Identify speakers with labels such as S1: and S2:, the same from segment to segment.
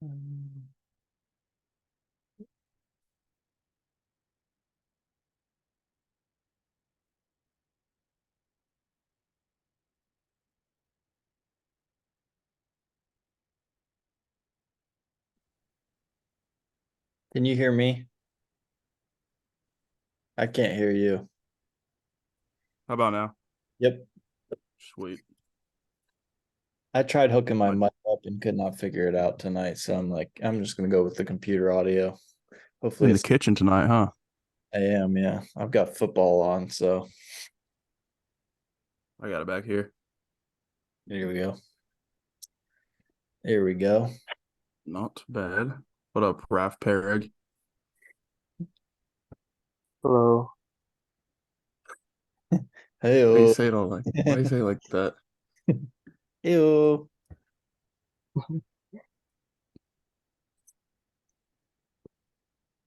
S1: Can you hear me? I can't hear you.
S2: How about now?
S1: Yep.
S2: Sweet.
S1: I tried hooking my
S2: Like
S1: mic up and could not figure it out tonight. So I'm like, I'm just gonna go with the computer audio. Hopefully
S2: in the
S1: it's
S2: kitchen tonight, huh?
S1: I am, yeah. I've got football on, so
S2: I got it back here.
S1: here we go. Here we go.
S2: Not bad. What up, Raf Perrig?
S3: Hello.
S2: Why you
S1: Hey,
S2: say it all like? Why you say it like that?
S1: Ew. We're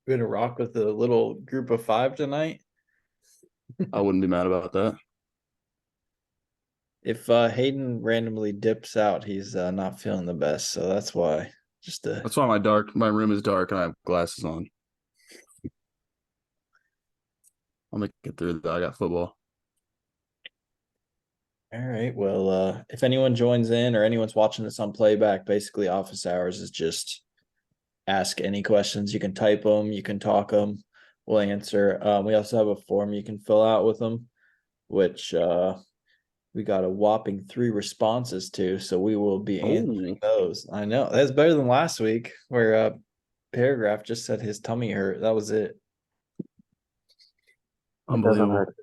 S1: gonna rock with a little group of five tonight.
S2: I wouldn't be mad about that.
S1: If Hayden randomly dips out, he's not feeling the best, so that's why. Just
S2: That's why my room is dark and I have glasses on. I'll make it through that. I got football.
S1: All right. Well, if anyone joins in or anyone's watching this on playback, basically office hours is just ask any questions. You can type them, you can talk them, we'll answer. We also have a form you can fill out with them, which we got a whopping 3 responses to. So we will be answering
S2: Oh,
S1: those. I know that's better than last week where Paragraph just said his tummy hurt. That was it.
S3: It doesn't
S2: unbelievable.
S3: hurt.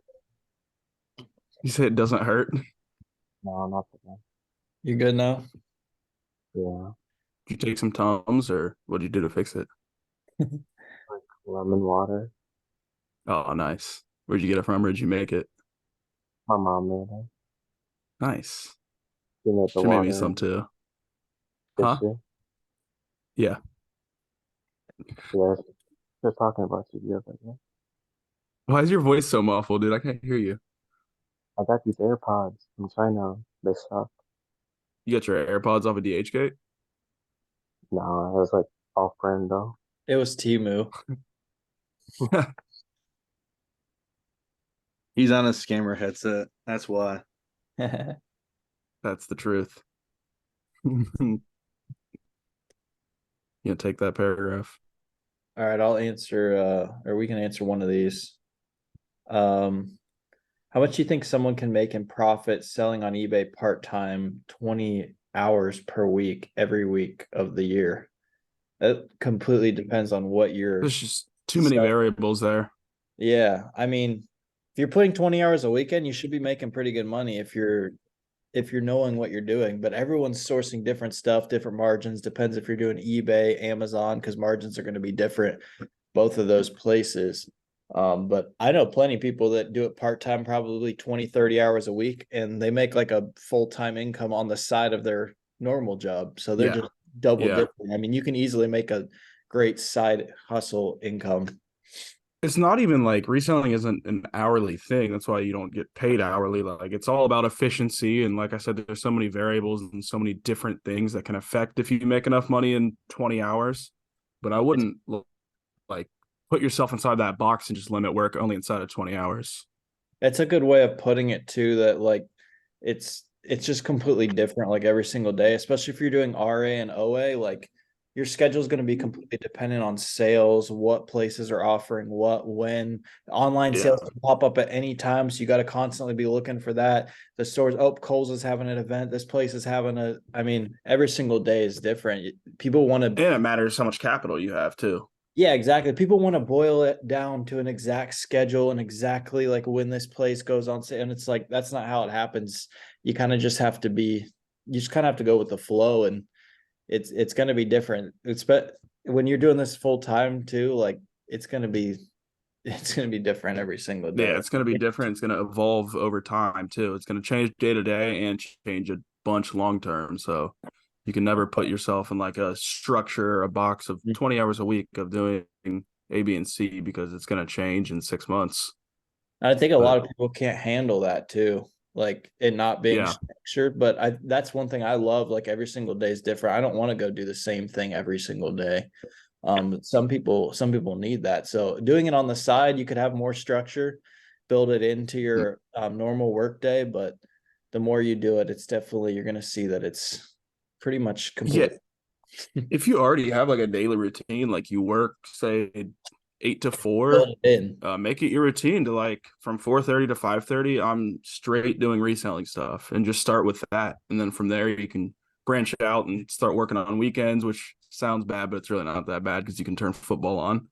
S2: You say it doesn't hurt? Did
S3: No, not today.
S1: You good now?
S3: Yeah,
S2: you take some Tums or what did you do to fix it?
S3: like lemon water.
S2: Oh, nice. Where'd you get it from? Where'd you make it?
S3: My mom made it.
S2: Nice.
S3: She made the
S2: She made me
S3: water
S2: some too. Huh?
S3: fishy.
S2: Yeah.
S3: Yeah, they're talking about you the other day.
S2: Why is your voice so muffled, dude? I can't hear you.
S3: I got these AirPods from China. They suck.
S2: You got your AirPods off of DHgate?
S3: No, it was like off brand though.
S1: It was Timu. He's on a scammer headset. That's why. All
S2: That's the truth. You take that paragraph.
S1: right, I'll answer or we can answer one of these. Um how much do you think someone can make in profit selling on eBay part-time 20 hours per week every week of the year? It completely depends on what you're
S2: There's just too many
S1: selling.
S2: variables there.
S1: Yeah, I mean, if you're putting 20 hours a weekend, you should be making pretty good money if you're knowing what you're doing. But everyone's sourcing different stuff, different margins. Depends if you're doing eBay, Amazon, because margins are going to be different, both of those places. But I know plenty of people that do it part-time, probably 20, 30 hours a week, and they make like a full-time income on the side of their normal job. So they're
S2: Yeah.
S1: just double
S2: Yeah.
S1: dipping. I mean, you can easily make a great side hustle income.
S2: It's not even like reselling isn't an hourly thing. That's why you don't get paid hourly. Like it's all about efficiency. And like I said, there's so many variables and so many different things that can affect if you make enough money in 20 hours. But I
S1: It's
S2: wouldn't like put yourself inside that box and just limit work only inside of 20 hours.
S1: It's a good way of putting it too, that like it's just completely different like every single day, especially if you're doing RA and OA, like your schedule is going to be completely dependent on sales, what places are offering what, when online
S2: Yeah.
S1: sales can pop up at any time. So you got to constantly be looking for that. The stores, oh, Kohl's is having an event. This place is having I mean, every single day is different. People want to
S2: And it matters how much capital you have too.
S1: Yeah, exactly. People want to boil it down to an exact schedule and exactly like when this place goes on sale. And it's like that's not how it happens. You kind of just have to be you just kind of have to go with the flow, and it's gonna be different. It's but when you're doing this full time too, like it's gonna be it's gonna be different every single
S2: Yeah,
S1: day.
S2: it's going to be different. It's going to evolve over time too. It's going to change day to day and change a bunch long term. So you can never put yourself in like a structure, a box of 20 hours a week of doing A, B, and C because it's going to change in 6 months.
S1: I think a lot
S2: But
S1: of people can't handle that too. like it not being
S2: Yeah.
S1: structured. But that's one thing I love. Like every single day is different. I don't want to go do the same thing every single day. Some people need that. So doing it on the side, you could have more structure, build it into
S2: Mm,
S1: your normal work day. But the more you do it, it's definitely you're gonna see that it's pretty much
S2: yeah.
S1: completely
S2: If you already have like a daily routine, like you work, say 8 to 4,
S1: built in.
S2: make it your routine to like from 4:30 to 5:30. I'm straight doing reselling stuff and just start with that. And then from there you can branch out and start working on weekends, which sounds bad, but it's really not that bad because you can turn football on.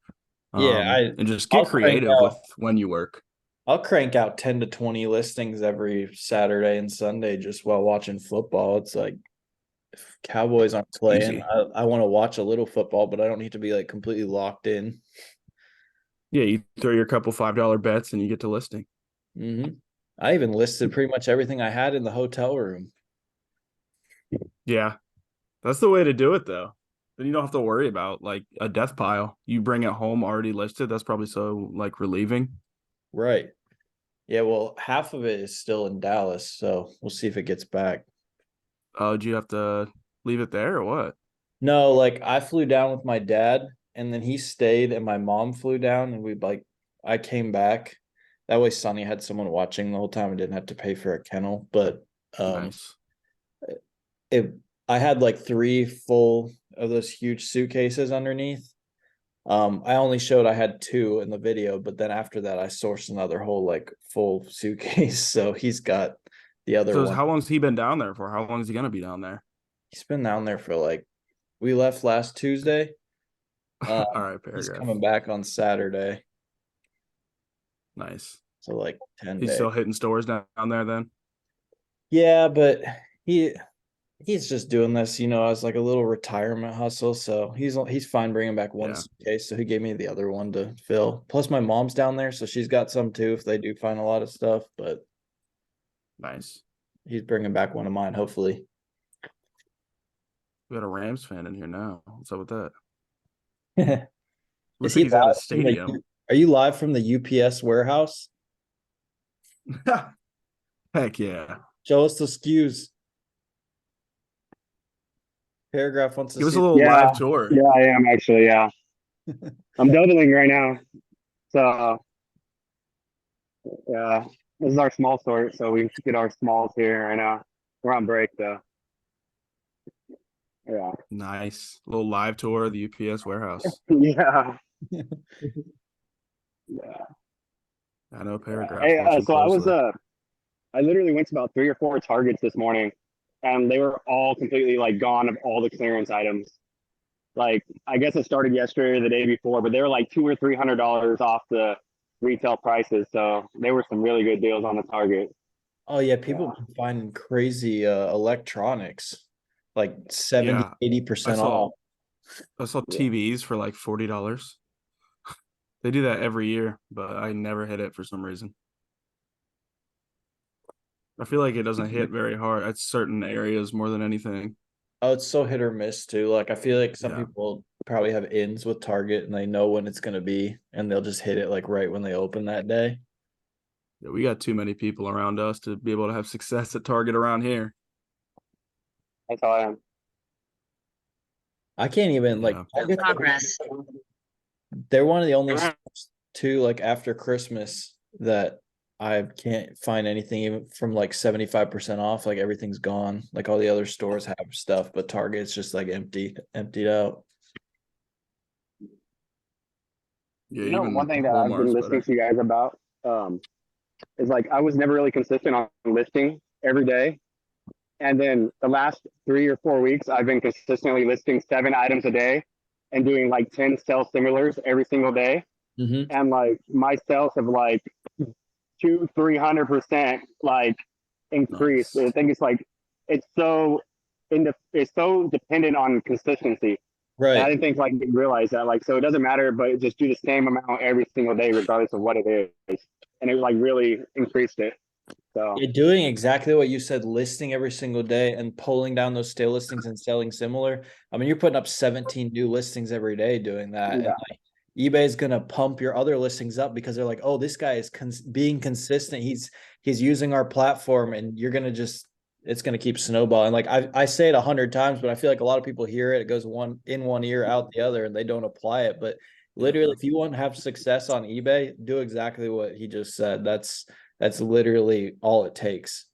S1: Yeah,
S2: And just get
S1: I'll crank
S2: creative with
S1: out
S2: when you work.
S1: I'll crank out 10 to 20 listings every Saturday and Sunday just while watching football. It's like if Cowboys aren't playing,
S2: Easy.
S1: I want to watch a little football, but I don't need to be like completely locked in.
S2: Yeah, you throw your couple $5 bets and you get to listing.
S1: I even listed pretty much everything I had in the hotel room.
S2: Yeah, that's the way to do it though. Then you don't have to worry about like a death pile. You bring it home already listed. That's probably so like relieving.
S1: Right. Yeah, well, half of it is still in Dallas, so we'll see if it gets back.
S2: Do you have to leave it there or what?
S1: No, like I flew down with my dad and then he stayed and my mom flew down and I came back. That way Sonny had someone watching the whole time and didn't have to pay for a kennel. But um
S2: Nice.
S1: it I had like three full of those huge suitcases underneath. I only showed I had two in the video, but then after that I sourced another whole like full suitcase. So he's got the other
S2: So
S1: one.
S2: how long's he been down there for? How long is he gonna be down there?
S1: He's been down there for like we left last Tuesday.
S2: All right,
S1: He's
S2: paragraph.
S1: coming back on Saturday.
S2: Nice.
S1: So like 10
S2: He's
S1: days.
S2: still hitting stores down there then?
S1: Yeah, but he he's just doing this, as like a little retirement hustle. So he's fine bringing back one
S2: Yeah,
S1: suitcase. So he gave me the other one to fill. Plus my mom's down there, so she's got some too if they do find a lot of stuff. But
S2: nice.
S1: he's bringing back one of mine, hopefully.
S2: We got a Rams fan in here now. What's up with that?
S1: Is
S2: Looks like
S1: he
S2: he's at a
S1: live from
S2: stadium.
S1: Are you live from the UPS warehouse?
S2: Heck yeah.
S1: Show us the SKUs. Paragraph wants to
S2: Give us
S1: see.
S2: a little
S3: Yeah,
S2: live tour.
S3: yeah, I am actually. Yeah, I'm doubling right now. So yeah, this is our small store, so we get our smalls here right now. We're on break though. Yeah,
S2: Nice. A little live tour of the UPS warehouse.
S3: yeah, yeah.
S2: I know paragraphs
S3: Hey,
S2: watching
S3: so
S2: closely.
S3: I literally went to about 3 or 4 Targets this morning, and they were all completely like gone of all the clearance items. Like I guess it started yesterday or the day before, but they were like $200 or $300 off the retail prices. So they were some really good deals on the Target.
S1: Oh yeah,
S3: Yeah.
S1: people been finding crazy electronics like 70,
S2: Yeah. I
S1: 80%
S2: saw
S1: off.
S2: I saw
S3: Yeah.
S2: TVs for like $40. They do that every year, but I never hit it for some reason. I feel like it doesn't hit very hard at certain areas more than anything.
S1: Oh, it's so hit or miss too. Like I feel like some
S2: Yeah.
S1: people probably have ins with Target and they know when it's gonna be and they'll just hit it like right when they open that day.
S2: Yeah, we got too many people around us to be able to have success at Target around here.
S3: That's how I am.
S1: I can't even like
S2: Yeah.
S1: Target, they're one of the only stores too, like after Christmas that I can't find anything even from like 75% off. Like everything's gone. Like all the other stores have stuff, but Target's just like emptied out.
S2: Yeah,
S3: One
S2: even
S3: thing that I've been
S2: Walmart's
S3: listening
S2: better.
S3: to you guys about um, is like I was never really consistent on listing every day. And then the last 3 or 4 weeks, I've been consistently listing 7 items a day and doing like 10 sell similars every single day.
S1: Mm-hmm.
S3: And like my sales have like 200-300% like increased.
S2: Nice.
S3: I think it's like it's so it's so dependent on consistency. And I
S1: Right.
S3: didn't think like you realize that. Like so it doesn't matter, but just do the same amount every single day, regardless of what it is. And it like really increased it. So
S1: You're doing exactly what you said, listing every single day and pulling down those stale listings and selling similar. I mean, you're putting up 17 new listings every day doing that. And
S3: yeah.
S1: like eBay's gonna pump your other listings up because they're like, oh, this guy is being consistent. He's using our platform, and you're gonna just it's gonna keep snowballing. Like I say it 100 times, but I feel like a lot of people hear it. It goes one ear, out the other, and they don't apply it. But literally,
S2: Yeah.
S1: if you want to have success on eBay, do exactly what he just said. That's literally all it takes.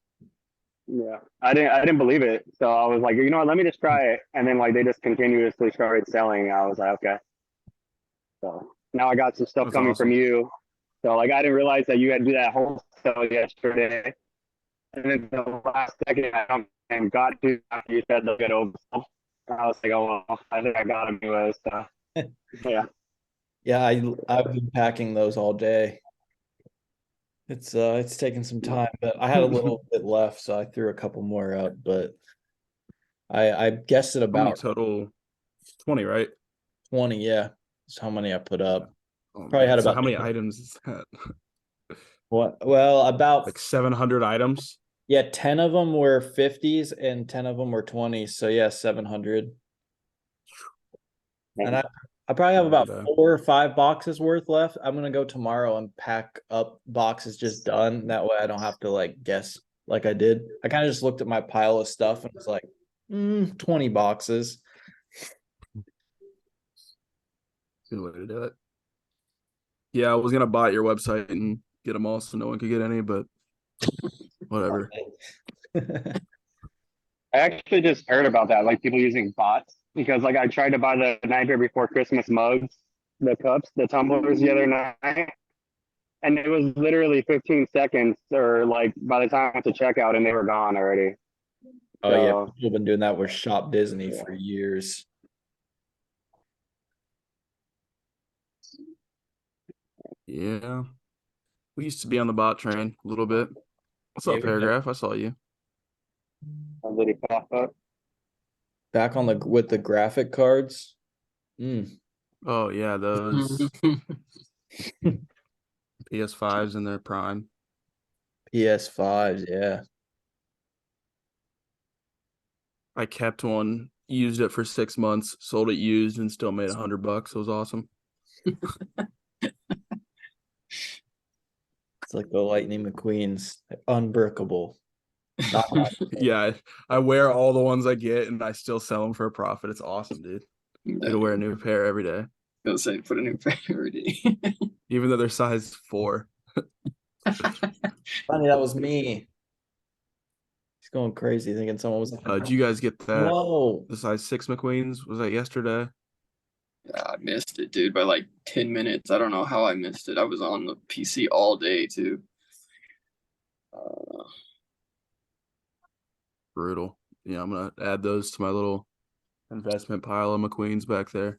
S3: Yeah, I didn't believe it, so I was like, you know what, let me just try it, and then like they just continuously started selling. I was like, okay. So now I got some stuff
S2: That's
S3: coming from
S2: awesome.
S3: you. So like I didn't realize that you had to do that whole sale yesterday, and then the last second I and got to after you said they'll get over. I was like, oh well, I think I got him anyway. So yeah,
S1: Yeah, I've been packing those all day. It's taken some time, but I had a little bit left, so I threw a couple more up. But I guessed it
S2: How many
S1: about
S2: total? 20, right?
S1: 20. Yeah, that's how many I put up.
S2: Oh
S1: Probably
S2: man.
S1: had
S2: So
S1: about
S2: how many items is that?
S1: what? Well, about
S2: Like 700 items?
S1: yeah, 10 of them were 50s and 10 of them were 20s. So yeah, 700. And I probably have
S2: Long
S1: about
S2: day.
S1: 4 or 5 boxes worth left. I'm gonna go tomorrow and pack up boxes just done. That way I don't have to like guess like I did. I kind of just looked at my pile of stuff and was like, 20 boxes.
S2: Good way to do it. Yeah, I was gonna buy your website and get them all so no one could get any, but whatever.
S3: I actually just heard about that, like people using bots, because like I tried to buy the Nightmare Before Christmas mugs, the cups, the tumblers the other night, and it was literally 15 seconds, or like by the time I went to checkout, and they were gone already.
S1: Oh yeah,
S3: So
S1: people have been doing that with Shop Disney
S3: yeah.
S1: for years.
S2: Yeah. We used to be on the bot train a little bit. What's
S1: Yeah,
S2: up, Paragraph? I saw you.
S3: Did he pop up?
S1: back on the with the graphic cards.
S2: Oh yeah, those PS5s in their prime.
S1: PS5s, yeah.
S2: I kept one, used it for 6 months, sold it used, and still made $100. It was awesome.
S1: It's like the Lightning McQueen's unbreakable. Not
S2: Yeah, I wear all the ones I get, and I still sell them for a profit. It's awesome, dude. Get to wear a new pair every day,
S4: Gonna say put a new pair every day.
S2: even though they're size 4.
S1: funny, that was me. He's going crazy thinking someone was
S2: Did you guys get that?
S1: whoa.
S2: The size 6 McQueens? Was that yesterday?
S4: Yeah, I missed it, dude, by like 10 minutes. I don't know how I missed it. I was on the PC all day too.
S2: Brutal. Yeah, I'm gonna add those to my little investment pile of McQueens back there.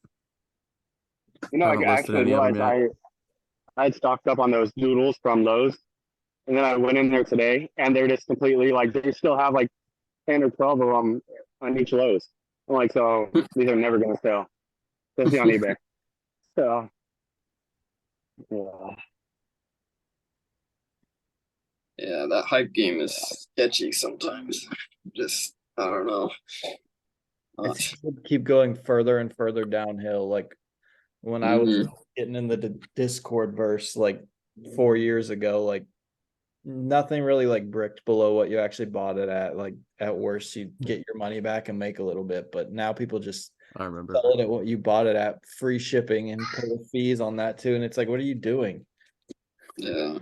S3: You know, like
S2: Haven't
S3: I
S2: listed
S3: actually
S2: any of them
S3: realized
S2: yet.
S3: I had stocked up on those doodles from Lowe's, and then I went in there today, and they're just completely like they still have like 10 or 12 of them on each Lowe's. I'm like, so these are never gonna sell, especially on eBay. So yeah,
S4: Yeah, that hype game is sketchy sometimes. Just I don't know.
S1: It seems to keep going further and further downhill. Like when I was getting in the Discord verse like 4 years ago, like nothing really like bricked below what you actually bought it at. Like at worst, you get your money back and make a little bit. But now people just
S2: I remember.
S1: sell it at what you bought it at, free shipping and pay the fees on that too. And it's like, what are you doing?
S4: Yeah.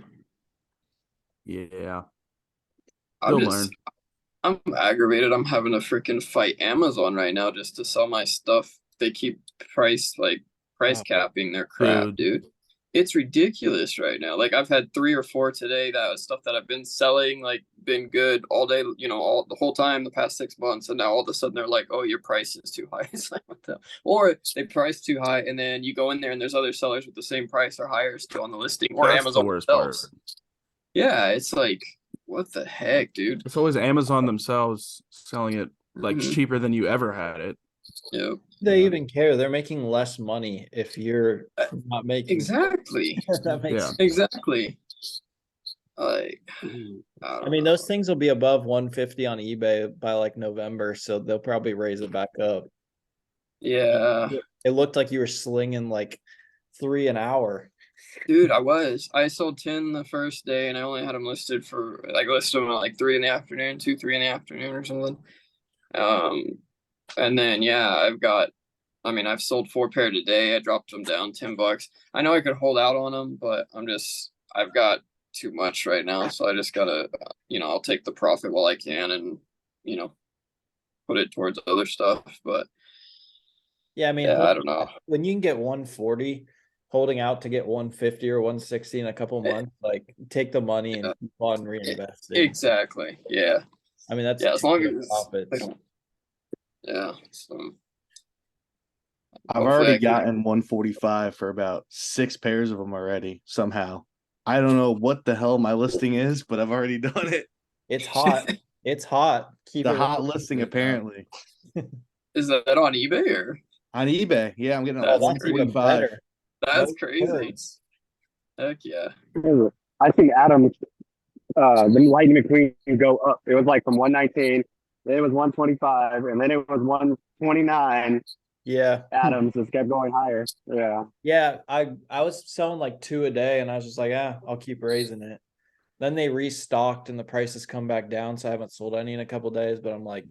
S2: Yeah.
S4: I'm
S2: You'll
S4: just
S2: learn.
S4: I'm aggravated. I'm having to freaking fight Amazon right now just to sell my stuff. They keep price
S1: Oh,
S4: capping their crap,
S2: Dude.
S4: dude. It's ridiculous right now. Like I've had 3 or 4 today that was stuff that I've been selling, like been good all day, all the whole time the past 6 months, and now all of a sudden they're like, "Oh, your price is too high." It's like what the? Or they price too high, and then you go in there and there's other sellers with the same price or higher still on the listing, or
S2: That's the
S4: Amazon
S2: worst part.
S4: themselves. Yeah, it's like what the heck, dude?
S2: It's always Amazon themselves selling it like
S4: Mhm.
S2: cheaper than you ever had it.
S4: Yeah.
S1: they
S2: Yeah.
S1: even care? They're making less money if you're not making.
S4: Exactly.
S1: That makes
S2: Yeah.
S1: sense.
S4: Exactly. Like,
S1: I
S4: don't
S1: mean,
S4: know.
S1: those things will be above 150 on eBay by like November, so they'll probably raise it back up.
S4: Yeah.
S1: It looked like you were slinging like 3 an hour.
S4: Dude, I sold 10 the first day, and I only had them listed for like listed them at like 3 in the afternoon, 2, 3 in the afternoon or something. And then yeah, I've sold 4 pair today. I dropped them down $10. I know I could hold out on them, but I've got too much right now, so I just gotta, I'll take the profit while I can, and you know, put it towards other stuff. But
S1: Yeah, I mean,
S4: yeah, I don't know.
S1: when you can get 140, holding out to get 150 or 160 in a couple months, like take the money and keep on reinvesting.
S4: Exactly. Yeah.
S1: I mean, that's
S4: As long as they
S1: profits.
S4: don't. Yeah. So
S5: I've already gotten 145 for about 6 pairs of them already somehow. I don't know what the hell my listing is, but I've already done it.
S1: It's hot. It's hot. Keep
S5: The
S1: it
S5: hot listing apparently.
S4: Is that on eBay or?
S5: On eBay. Yeah, I'm getting
S4: That's
S5: 145.
S1: better.
S4: That's
S1: No
S4: crazy.
S1: words.
S4: Heck yeah.
S3: I see Adams, the Lightning McQueen go up. It was like from 119, then it was 125, and then it was 129.
S1: Yeah.
S3: Adams just kept going higher. Yeah.
S1: Yeah. I was selling like 2 a day, and I was just like, I'll keep raising it. Then they restocked and the prices come back down. So I haven't sold any in a couple days, but I'm like,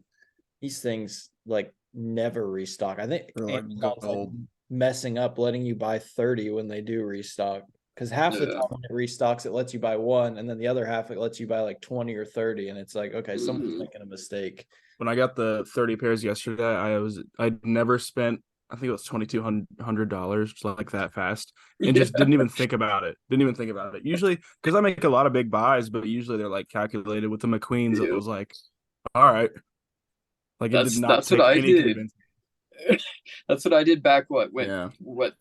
S1: these things like never restock. I think
S2: They're like
S1: Amazon's like
S2: gold.
S1: messing up, letting you buy 30 when they do restock. Because half the
S4: Yeah.
S1: time when it restocks, it lets you buy 1, and then the other half it lets you buy like 20 or 30, and it's like, okay, someone's
S4: Mhm.
S1: making a mistake.
S2: When I got the 30 pairs yesterday, I'd never spent, I think it was $2,200 like that fast, and just didn't even think about it. Usually, because I make a lot of big buys, but usually they're like calculated with the McQueens. It
S4: Ew.
S2: was like, all right, like it did not
S4: That's what
S2: take
S4: I
S2: any
S4: did.
S2: convincing.
S4: That's what I did back
S2: Yeah.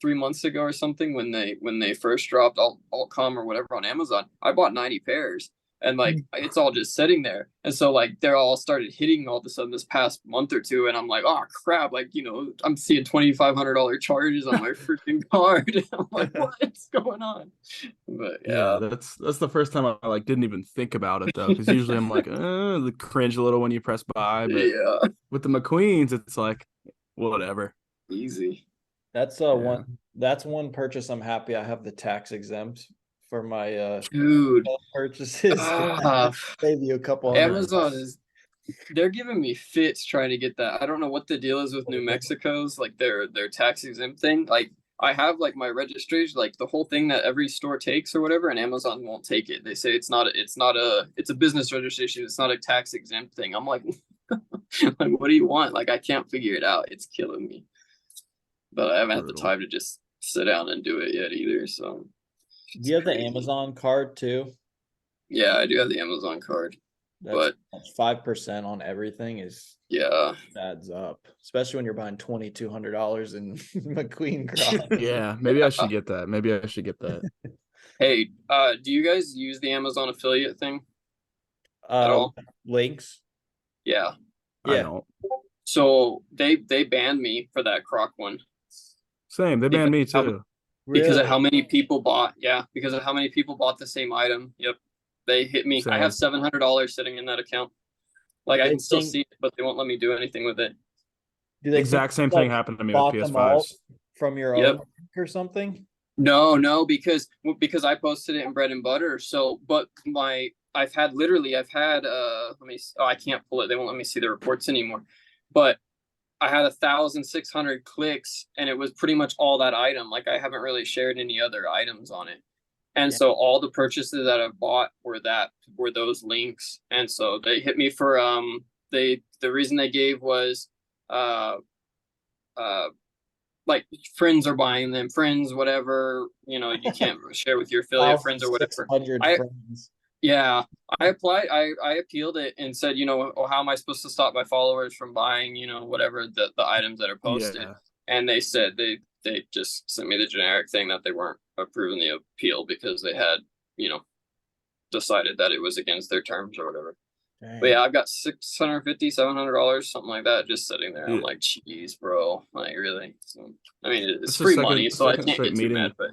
S4: 3 months ago or something when they first dropped Altcom or whatever on Amazon. I bought 90 pairs, and like it's all just sitting there. And so like they're all started hitting all of a sudden this past month or two, and I'm like, oh crap, like I'm seeing $2,500 charges on my freaking card. I'm like, what's going on? But
S2: Yeah, that's the first time I like didn't even think about it though, because usually I'm like, the cringe a little when you press buy, but
S4: yeah,
S2: with the McQueens, it's like whatever.
S4: easy.
S1: That's
S2: Yeah.
S1: one purchase I'm happy I have the tax exempt for my
S4: Dude.
S1: purchases. Save you a couple $100.
S4: Amazon they're giving me fits trying to get that. I don't know what the deal is with New Mexico's like their tax exempt thing. Like I have like my registration, like the whole thing that every store takes or whatever, and Amazon won't take it. They say it's a business registration. It's not a tax exempt thing. I'm like, like, what do you want? Like, I can't figure it out. It's killing me. But I haven't had the
S2: Brutal.
S4: time to just sit down and do it yet either. So
S1: Do you have
S4: crazy.
S1: the Amazon card too?
S4: Yeah, I do have the Amazon card.
S1: That's 5% on everything adds up, especially when you're buying $2,200 in McQueen cross.
S2: Yeah, maybe I should get that.
S4: Hey, do you guys use the Amazon affiliate thing at all?
S1: Links.
S4: Yeah.
S2: I
S1: Yeah.
S2: don't.
S4: So they banned me for that Croc one.
S2: Same. They banned me too.
S4: Because of how many people bought. Yeah, because of how many people bought the same item. Yep. They hit me. I have $700 sitting in that account. Like I can still see it, but they won't let me do anything with it.
S1: Do they
S2: Exact same thing happened to me with
S1: bought them all
S2: PS5s.
S1: from your own link or something?
S4: No, because I posted it in bread and butter. So, but I've had I can't pull it. They won't let me see the reports anymore. But I had 1,600 clicks, and it was pretty much all that item. Like I haven't really shared any other items on it. And so all the purchases that I've bought were those links. And so they hit me for the reason they gave was like friends are buying them, friends, whatever, you can't share with your affiliate friends or whatever.
S1: 600 friends.
S4: Yeah, I applied. I appealed it and said, how am I supposed to stop my followers from buying, whatever the items that are posted?
S2: Yeah.
S4: And they said they just sent me the generic thing that they weren't approving the appeal because they had, decided that it was against their terms or whatever.
S1: Dang.
S4: But yeah, I've got $650, $700, something like that, just sitting there. I'm like, geez, bro, like really? So, I mean, it's free money, so I can't get too mad. But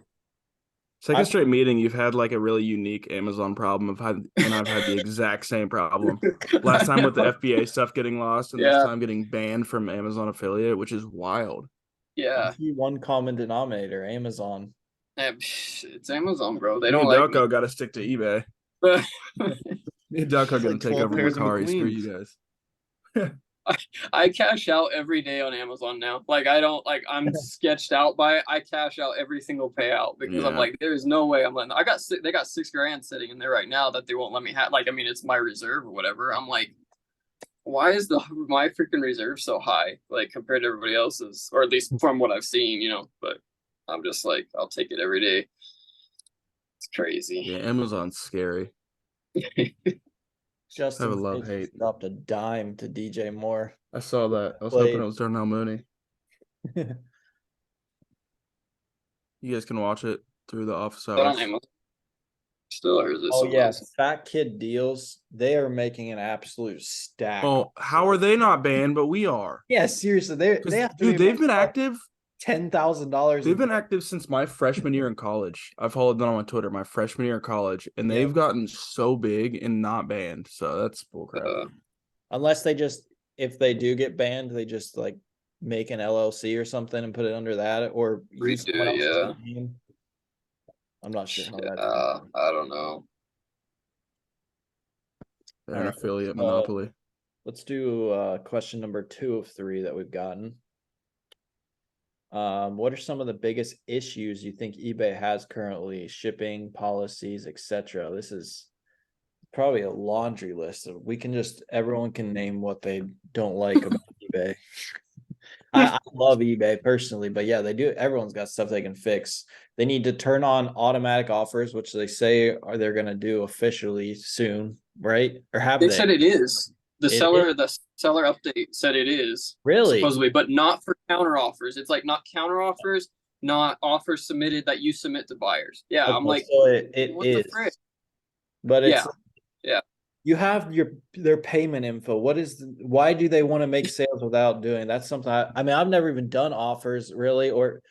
S2: second straight meeting, you've had like a really unique Amazon problem. I've had the exact same problem. Last time with the FBA stuff getting lost, and this time getting banned from Amazon affiliate, which is wild.
S4: Yeah,
S1: one common denominator, Amazon.
S4: It's Amazon, bro. They
S2: Me
S4: don't
S2: and
S4: like me.
S2: Delco got to stick to eBay. Me and Delco
S5: It's
S2: gonna
S5: like
S2: take
S5: 12
S2: over
S5: pairs of
S2: Mercari. Screw
S5: McQueens.
S2: you guys.
S4: I cash out every day on Amazon now. Like I don't like I'm sketched out by it. I cash out every single payout because I'm
S2: Yeah.
S4: like, there's no way I'm letting. They got $6,000 sitting in there right now that they won't let me have. Like I mean, it's my reserve or whatever. I'm like, why is my freaking reserve so high? Like compared to everybody else's, or at least from what I've seen, But I'm just like, I'll take it every day. It's crazy.
S2: Yeah, Amazon's scary.
S1: Justin
S2: Have a love
S1: Fields
S2: hate.
S1: dropped a dime to DJ Moore.
S2: I saw that. I was
S1: Played.
S2: hoping it was Darnell Mooney. You guys can watch it through the office
S4: But on
S2: hours.
S4: Amazon still, or is it
S1: Oh
S4: somewhere
S1: yeah,
S4: else?
S1: Fat Kid Deals. They are making an absolute stack.
S2: Oh, how are they not banned, but we are?
S1: Yeah, seriously, they have to
S2: Dude, they've been active.
S1: $10,000.
S2: They've been active since my freshman year in college. I followed them on Twitter my freshman year in college, and
S1: Yeah.
S2: they've gotten so big and not banned. So that's bullcrap.
S1: Unless if they do get banned, they just like make an LLC or something and put it under that, or use
S4: Redo
S1: someone
S4: it,
S1: else's
S4: yeah.
S1: name. I'm not sure how
S4: Yeah,
S1: that's.
S4: I don't know.
S2: They're
S1: All
S2: an
S1: right,
S2: affiliate monopoly.
S1: Let's do question number 2 of 3 that we've gotten. What are some of the biggest issues you think eBay has currently? Shipping, policies, etc. This is probably a laundry list of everyone can name what they don't like about eBay. I love eBay personally, but yeah, they do. Everyone's got stuff they can fix. They need to turn on automatic offers, which they say they're going to do officially soon, right? Or have
S4: They
S1: they?
S4: said it is. The
S1: It
S4: seller update said it is.
S1: Really?
S4: Supposedly, but not for counter offers. It's like not counter offers, not offers submitted that you submit to buyers. Yeah, I'm
S1: Okay,
S4: like,
S1: so it
S4: what the
S1: is,
S4: frick?
S1: but it's
S4: Yeah.
S1: you have their payment info. Why do they want to make sales without doing that's something I mean I've never even done offers really, or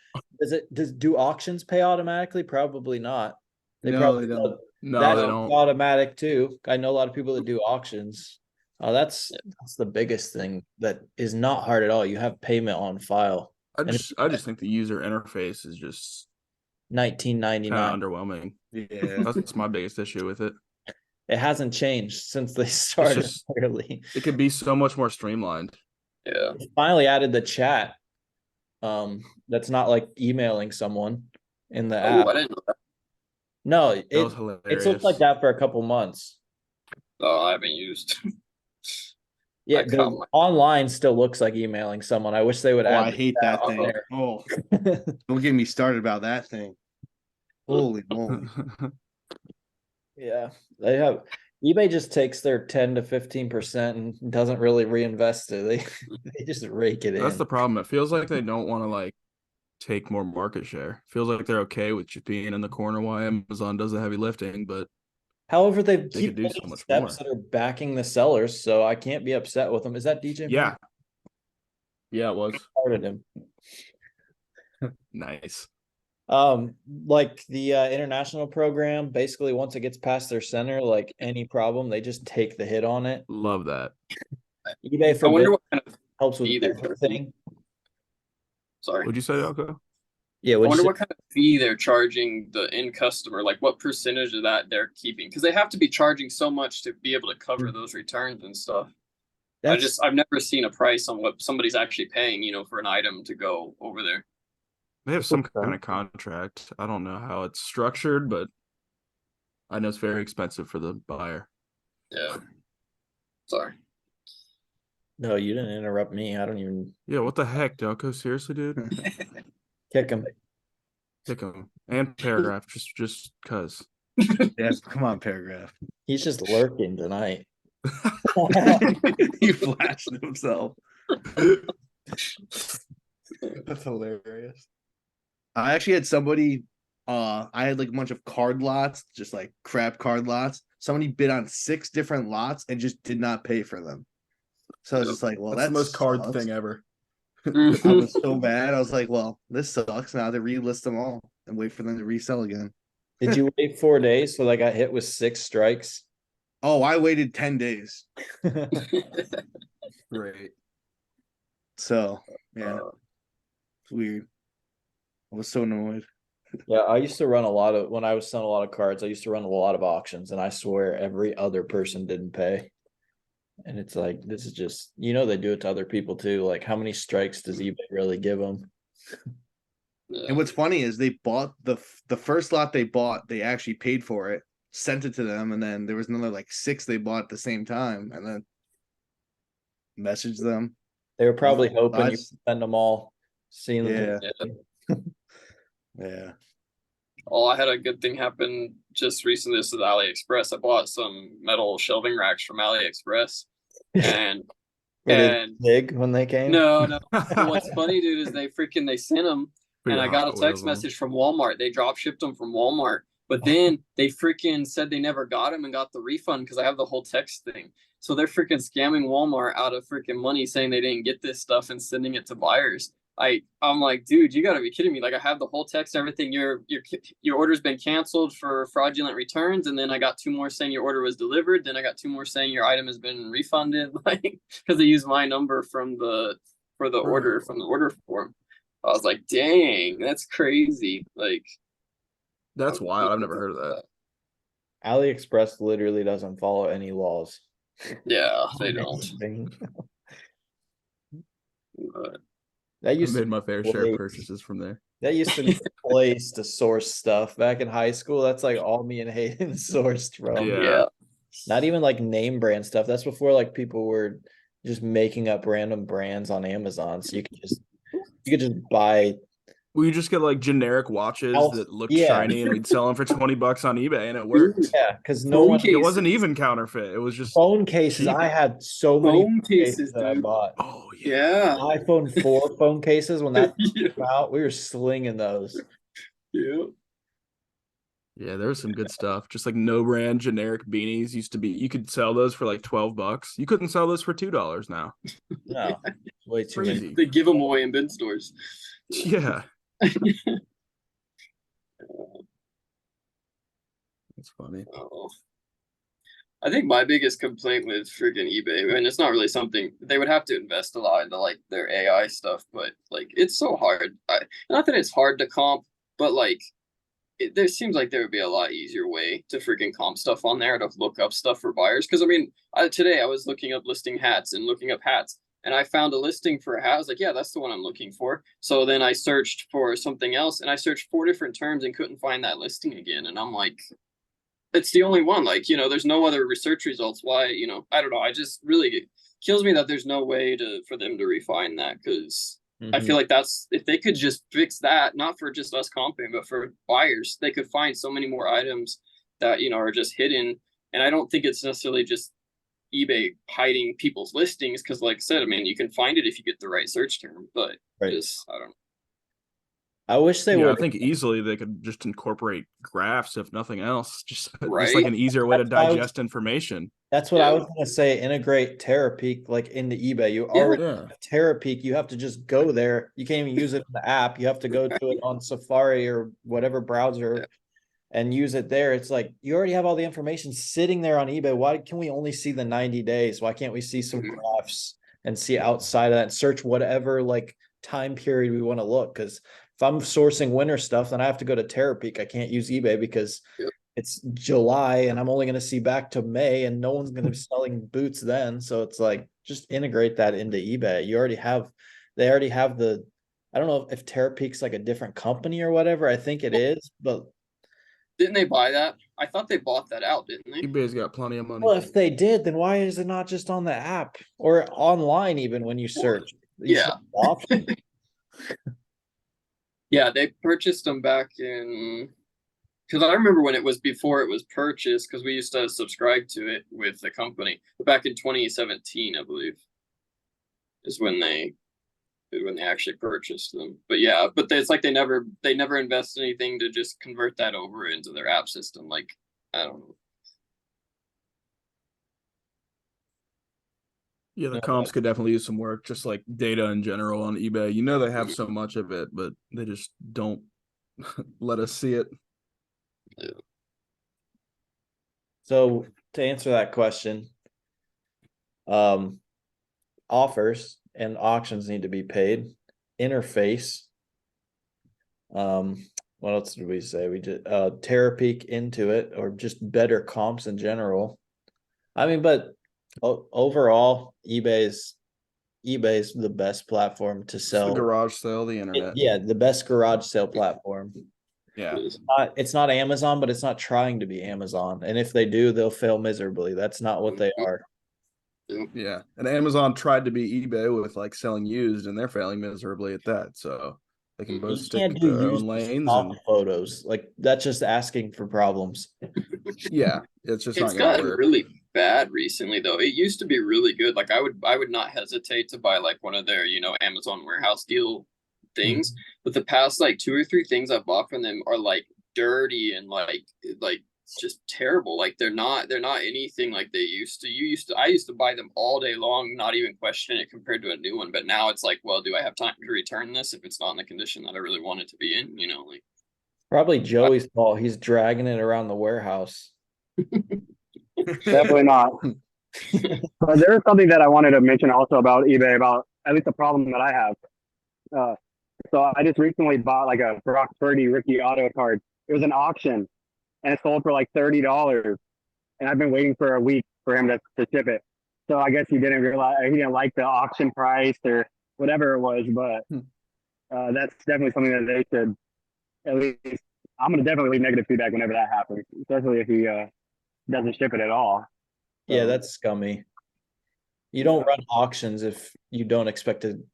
S1: do auctions pay automatically? Probably not. They
S5: No,
S1: probably
S5: they don't.
S2: No, they don't.
S1: automatic too. I know a lot of people that do auctions. That's the biggest thing that is not hard at all. You have payment on file.
S2: I just think the user interface is just kind
S1: $19.99.
S2: of underwhelming.
S5: Yeah.
S2: That's my biggest issue with it.
S1: It hasn't changed since they started. Really,
S2: it could be so much more streamlined.
S4: Yeah.
S1: they finally added the chat. That's not like emailing someone in the app.
S4: I didn't know that.
S1: No,
S2: That was hilarious.
S1: it's looked like that for a couple months.
S4: Oh, I haven't used.
S1: Yeah, online still looks like emailing someone. I wish they would
S5: Oh,
S1: add
S5: I hate that thing.
S1: there.
S5: Oh, don't get me started about that thing. Holy moly.
S1: Yeah, they have eBay just takes their 10 to 15% and doesn't really reinvest it. They just rake it in.
S2: That's the problem. It feels like they don't want to like take more market share. Feels like they're okay with just being in the corner while Amazon does the heavy lifting, but
S1: however, they
S2: they
S1: keep
S2: could do
S1: taking
S2: so much
S1: steps
S2: more.
S1: that are backing the sellers, so I can't be upset with them. Is that DJ?
S2: Yeah. Yeah, it was.
S1: Started him.
S2: Nice.
S1: Like the international program, basically once it gets past their center, like any problem, they just take the hit on it.
S2: Love that.
S1: eBay for
S4: I wonder what kind of
S1: helps with
S4: fee they're
S1: everything.
S4: Sorry.
S2: What'd you say, Alco?
S1: Yeah,
S4: I wonder what kind of fee they're charging the end customer, like what percentage of that they're keeping, because they have to be charging so much to be able to cover those returns and stuff. I've never seen a price on what somebody's actually paying, for an item to go over there.
S2: They have some kind of contract. I don't know how it's structured, but I know it's very expensive for the buyer.
S4: Yeah. Sorry.
S1: No, you didn't interrupt me. I don't even.
S2: Yeah, what the heck, Delco? Seriously, dude?
S1: Kick him.
S2: Kick him. And paragraph, just cuz.
S5: Yes, come on, paragraph.
S1: He's just lurking tonight.
S5: He flashed himself.
S2: That's hilarious.
S5: I actually had somebody, I had like a bunch of card lots, just like crap card lots. Somebody bid on 6 different lots and just did not pay for them. So I was just like, well,
S2: that's the most card
S5: sucks.
S2: thing ever.
S5: I was so mad. I was like, well, this sucks. Now to relist them all and wait for them to resell again.
S1: Did you wait 4 days so they got hit with 6 strikes?
S5: Oh, I waited 10 days.
S2: Great.
S5: So, yeah. It's weird. I was so annoyed.
S1: Yeah, I used to run a lot of when I was selling a lot of cards, I used to run a lot of auctions, and I swear every other person didn't pay. And it's like this is just they do it to other people too. Like how many strikes does eBay really give them?
S4: Yeah.
S5: And what's funny is they bought the first lot they bought, they actually paid for it, sent it to them, and then there was another like 6 they bought at the same time, and then messaged them.
S1: They were probably
S5: Oh,
S1: hoping you send them all, seeing them.
S5: Yeah.
S4: Yeah.
S5: Yeah.
S4: Oh, I had a good thing happen just recently. This is AliExpress. I bought some metal shelving racks from AliExpress, and
S1: Were they
S4: and
S1: big when they came?
S4: no. But what's funny, dude, is they sent them,
S2: For
S4: and
S2: your
S4: I got a
S2: Hot Wheels
S4: text
S2: one.
S4: message from Walmart. They drop shipped them from Walmart, but then they freaking said they never got them and got the refund because I have the whole text thing. So they're freaking scamming Walmart out of freaking money, saying they didn't get this stuff and sending it to buyers. I'm like, dude, you gotta be kidding me. Like I have the whole text, everything. Your order's been canceled for fraudulent returns, and then I got 2 more saying your order was delivered. Then I got 2 more saying your item has been refunded, like because they used my number from the order from the order form. I was like, dang, that's crazy. Like
S2: That's wild. I've never heard of that.
S1: AliExpress literally doesn't follow any laws.
S4: Yeah, they don't. But
S1: That
S2: I
S1: used to
S2: made
S1: be
S2: my fair
S1: a
S2: share of
S1: place-
S2: purchases from there.
S1: That used to be a place to source stuff back in high school. That's like all me and Hayden sourced from.
S2: Yeah.
S4: yeah.
S1: Not even like name brand stuff. That's before like people were just making up random brands on Amazon. So you could just buy
S2: We just get like generic watches
S1: House-
S2: that looked
S1: yeah.
S2: shiny, and we'd sell them for $20 on eBay, and it worked.
S1: Yeah, because no
S4: Phone
S1: one
S2: It wasn't
S4: cases.
S2: even counterfeit. It was just
S1: phone cases.
S2: cheap.
S1: I had so many
S4: Phone cases,
S1: that I
S4: dude.
S1: bought.
S2: Oh
S4: Yeah.
S1: iPhone 4 phone cases when that
S4: Yeah.
S1: came out, we were slinging those.
S4: Yeah.
S2: Yeah, there was some good stuff. Just like no brand generic beanies used to be. You could sell those for like $12. You couldn't sell those for $2 now.
S1: No, way too many.
S2: Crazy.
S4: They give them away in bin stores.
S2: Yeah, that's funny.
S4: Oh. I think my biggest complaint with freaking eBay, and it's not really something they would have to invest a lot into like their AI stuff, but like it's so hard. Not that it's hard to comp, but like there seems like there would be a lot easier way to freaking comp stuff on there to look up stuff for buyers. Because I mean, today I was looking up listing hats and looking up hats, and I found a listing for a hat. I was like, yeah, that's the one I'm looking for. So then I searched for something else, and I searched 4 different terms and couldn't find that listing again. And I'm like, it's the only one. Like, there's no other research results. Why, I don't know. I just really it kills me that there's no way for them to refine that because I feel like that's if they could just fix that, not for just us comping, but for buyers, they could find so many more items that are just hidden. And I don't think it's necessarily just eBay hiding people's listings because, like I said, I mean, you can find it if you get the right search term, but
S1: Right.
S4: just I don't know.
S1: I wish they
S2: Yeah, I
S1: would.
S2: think easily they could just incorporate graphs, if nothing else. Just like
S4: Right?
S2: an easier way to
S1: That's why I was-
S2: digest information.
S1: That's what I
S4: Yeah.
S1: was gonna say. Integrate Terapeak like into eBay. You
S4: Yeah.
S1: already
S2: Yeah.
S1: have Terapeak. You have to just go there. You can't even use it in the app. You have to go to it on Safari or whatever browser
S4: Yeah.
S1: and use it there. It's like you already have all the information sitting there on eBay. Why can we only see the 90 days? Why can't we see some
S4: Mhm.
S1: graphs and see outside of that and search whatever like time period we want to look? Because if I'm sourcing winter stuff, then I have to go to Terapeak. I can't use eBay because
S4: Yep.
S1: it's July and I'm only going to see back to May and no one's going to be selling boots then. So it's like just integrate that into eBay. They already have I don't know if Terapeak's like a different company or whatever. I think it is, but
S4: Didn't they buy that? I thought they bought that out, didn't they?
S2: eBay's got plenty of money.
S1: well, if they did, then why is it not just on the app or online even when you search? You
S4: Yeah.
S1: should have the option.
S4: Yeah, they purchased them back in because I remember when it was before it was purchased because we used to subscribe to it with the company. But back in 2017, I believe, is when they actually purchased them. But yeah, but it's like they never invest anything to just convert that over into their app system. Like I don't know.
S2: Yeah, the
S1: Yeah.
S2: comps could definitely use some work, just like data in general on eBay. You know they have so much of it, but they just don't let us see it.
S1: So to answer that question, offers and auctions need to be paid. Interface. what else did we say? We did Terapeak into it, or just better comps in general. I mean, but overall, eBay's the best platform to
S2: It's the
S1: sell.
S2: garage sale, the internet.
S1: Yeah, the best garage sale platform.
S2: Yeah.
S1: It's not Amazon, but it's not trying to be Amazon. And if they do, they'll fail miserably. That's not what they are.
S2: Yeah. And Amazon tried to be eBay with like selling used, and they're failing miserably at that. So they can both
S1: You
S2: stick
S1: can't
S2: with
S1: do
S2: their own
S1: used
S2: lanes.
S1: stock
S2: And
S1: photos. Like that's just asking for problems.
S2: yeah, it's just
S4: It's
S2: not going to
S4: gotten
S2: work.
S4: really bad recently though. It used to be really good. Like I would not hesitate to buy like one of their, Amazon warehouse deal things. But the past like 2 or 3 things I've bought from them are like dirty and like just terrible. Like they're not anything like they used to. I used to buy them all day long, not even question it compared to a new one. But now it's like, well, do I have time to return this if it's not in the condition that I really want it to be in? Like
S1: Probably Joey's fault. He's dragging it around the warehouse.
S3: Definitely not. But there is something that I wanted to mention also about eBay, about at least the problem that I have. So I just recently bought like a Brock Purdy rookie auto card. It was an auction, and it sold for like $30. And I've been waiting for a week for him to ship it. So I guess he didn't like the auction price or whatever it was. But that's definitely something that they should at least. I'm gonna definitely leave negative feedback whenever that happens, especially if he doesn't ship it at all.
S1: Yeah, that's scummy. You don't run auctions if you don't expect the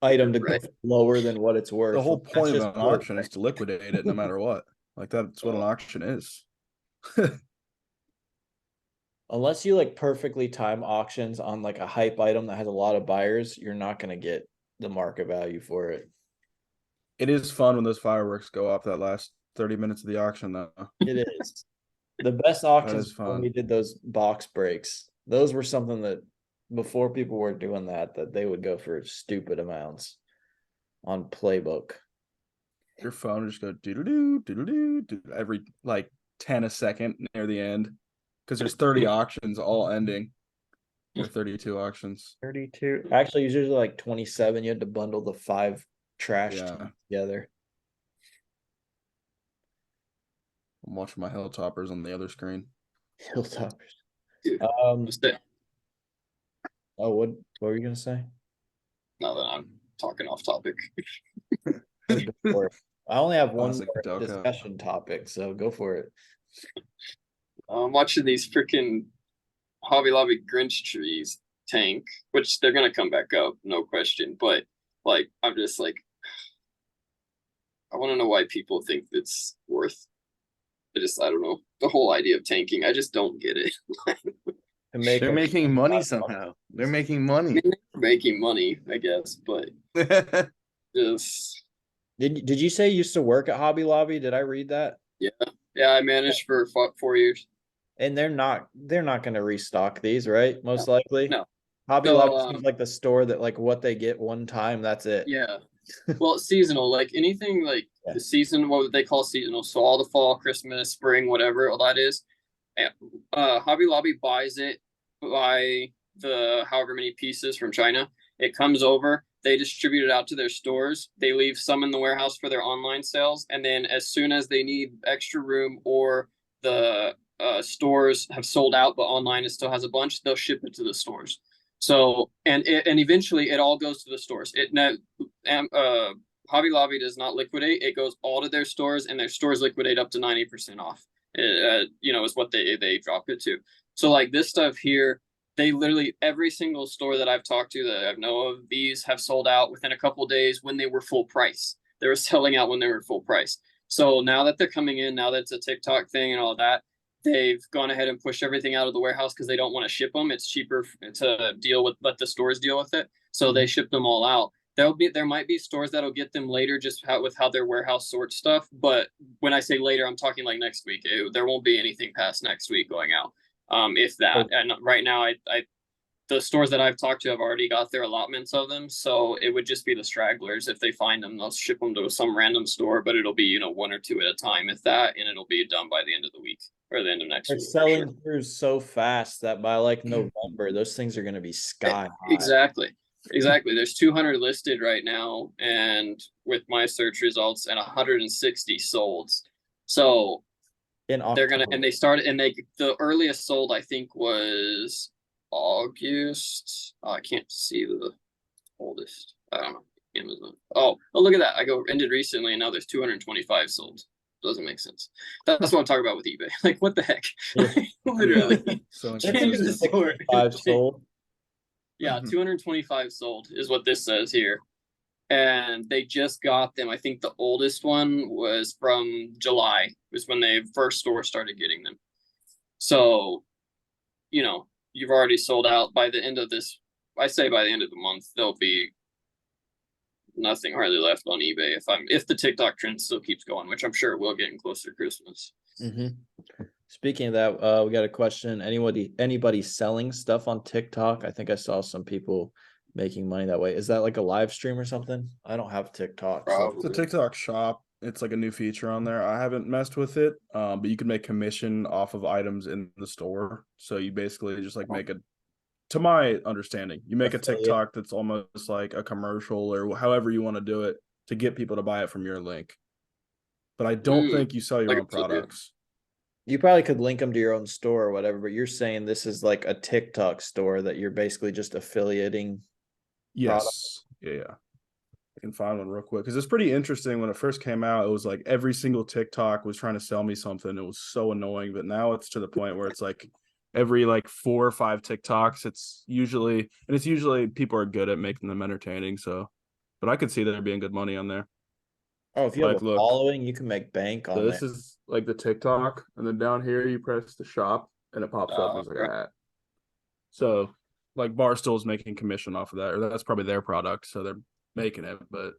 S1: item to go lower than what it's worth.
S2: The whole
S1: That's
S2: point of
S1: just
S2: an auction is to liquidate it no matter what. Like that's what an auction is.
S1: Unless you like perfectly time auctions on like a hype item that has a lot of buyers, you're not going to get the market value for it.
S2: It is fun when those fireworks go off that last 30 minutes of the auction, though.
S1: It is. The best auctions
S2: is
S1: when
S2: fun.
S1: we did those box breaks. Those were something that before people were doing that they would go for stupid amounts on Playbook.
S2: Your phone would just go doo-doo-doo, every like 10 a second near the end. Because there's 30 auctions all ending. Or 32 auctions.
S1: 32. Actually, it's usually like 27. You had to bundle the 5 trash together.
S2: I'm watching my Hilltoppers on the other screen.
S1: Hilltoppers. What were you gonna say?
S4: Now that I'm talking off topic.
S1: I only have one
S2: more
S1: discussion topic, so go for it.
S4: I'm watching these freaking Hobby Lobby Grinch trees tank, which they're gonna come back up, no question. But like, I'm just like, I want to know why people think it's worth. I don't know, the whole idea of tanking. I just don't get it.
S5: They're making money somehow. They're making money.
S4: They're making money, I guess, but just.
S1: Did you say you used to work at Hobby Lobby? Did I read that?
S4: Yeah, I managed for 4 years.
S1: And they're not going to restock these, right? Most likely.
S4: No.
S1: Hobby Lobby seems like the store that like what they get one time, that's it.
S4: Yeah. Well, seasonal, like anything like the season, what they call seasonal. So all the fall, Christmas, spring, whatever all that is. Hobby Lobby buys it by the however many pieces from China. It comes over, they distribute it out to their stores. They leave some in the warehouse for their online sales. And then as soon as they need extra room or the stores have sold out, but online it still has a bunch, they'll ship it to the stores. So, and eventually it all goes to the stores. Hobby Lobby does not liquidate. It goes all to their stores, and their stores liquidate up to 90% off. Is what they drop it to. So like this stuff here, they literally, every single store that I've talked to that I know of, these have sold out within a couple of days when they were full price. They were selling out when they were full price. So now that they're coming in, now that it's a TikTok thing and all that, they've gone ahead and pushed everything out of the warehouse because they don't want to ship them. It's cheaper to let the stores deal with it. So they ship them all out. There might be stores that'll get them later just with how their warehouse sorts stuff. But when I say later, I'm talking like next week. There won't be anything past next week going out. If that. And right now, the stores that I've talked to have already got their allotments of them. So it would just be the stragglers. If they find them, they'll ship them to some random store, but it'll be, 1 or 2 at a time, if that, and it'll be done by the end of the week or the end of next week.
S1: They're selling through so fast that by like November, those things are going to be sky high.
S4: Exactly. Exactly. There's 200 listed right now, and with my search results, and 160 sold. So
S1: In
S4: they're gonna,
S1: October.
S4: and they started, and the earliest sold I think was August. Oh, I can't see the oldest. I don't know. Amazon. Oh, look at that. I go ended recently, and now there's 225 sold. Doesn't make sense. That's what I'm talking about with eBay. Like, what the heck?
S1: Yeah.
S4: Literally,
S2: So
S4: change the
S2: inconsistent.
S4: story.
S1: 5 sold.
S4: Yeah, 225 sold is what this says here. And they just got them. I think the oldest one was from July, was when they first store started getting them. So, you've already sold out by the end of this. I say by the end of the month, there'll be nothing hardly left on eBay if the TikTok trend still keeps going, which I'm sure it will getting closer to Christmas.
S1: Speaking of that, we got a question. Anybody selling stuff on TikTok? I think I saw some people making money that way. Is that like a live stream or something? I don't have TikTok. So.
S2: It's a TikTok shop. It's like a new feature on there. I haven't messed with it, but you can make commission off of items in the store. So you basically just like make to my understanding, you make a TikTok that's almost like a commercial or however you want to do it to get people to buy it from your link. But I don't think you sell your own products.
S1: You probably could link them to your own store or whatever, but you're saying this is like a TikTok store that you're basically just affiliating.
S2: Yes. Yeah. I can find one real quick because it's pretty interesting. When it first came out, it was like every single TikTok was trying to sell me something. It was so annoying, but now it's to the point where it's like every like 4 or 5 TikToks, it's usually people are good at making them entertaining. So, but I could see there being good money on there.
S1: Oh, if you have a following, you can make bank on
S2: this. Is like the TikTok, and then down here you press the shop, and it pops up as like a hat. So, like Barstool's making commission off of that, or that's probably their product, so they're making it, but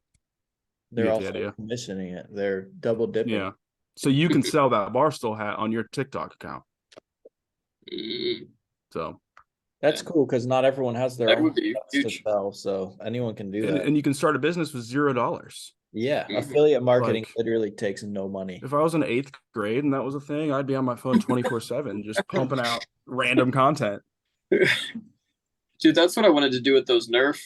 S1: they're also commissioning it. They're double dipping.
S2: Yeah, so you can sell that Barstool hat on your TikTok account. So
S1: that's cool because not everyone has their own to sell, so anyone can do that.
S2: And you can start a business with $0.
S1: Yeah, affiliate marketing literally takes no money.
S2: If I was in 8th grade and that was a thing, I'd be on my phone 24/7 just pumping out random content.
S4: Dude, that's what I wanted to do with those Nerf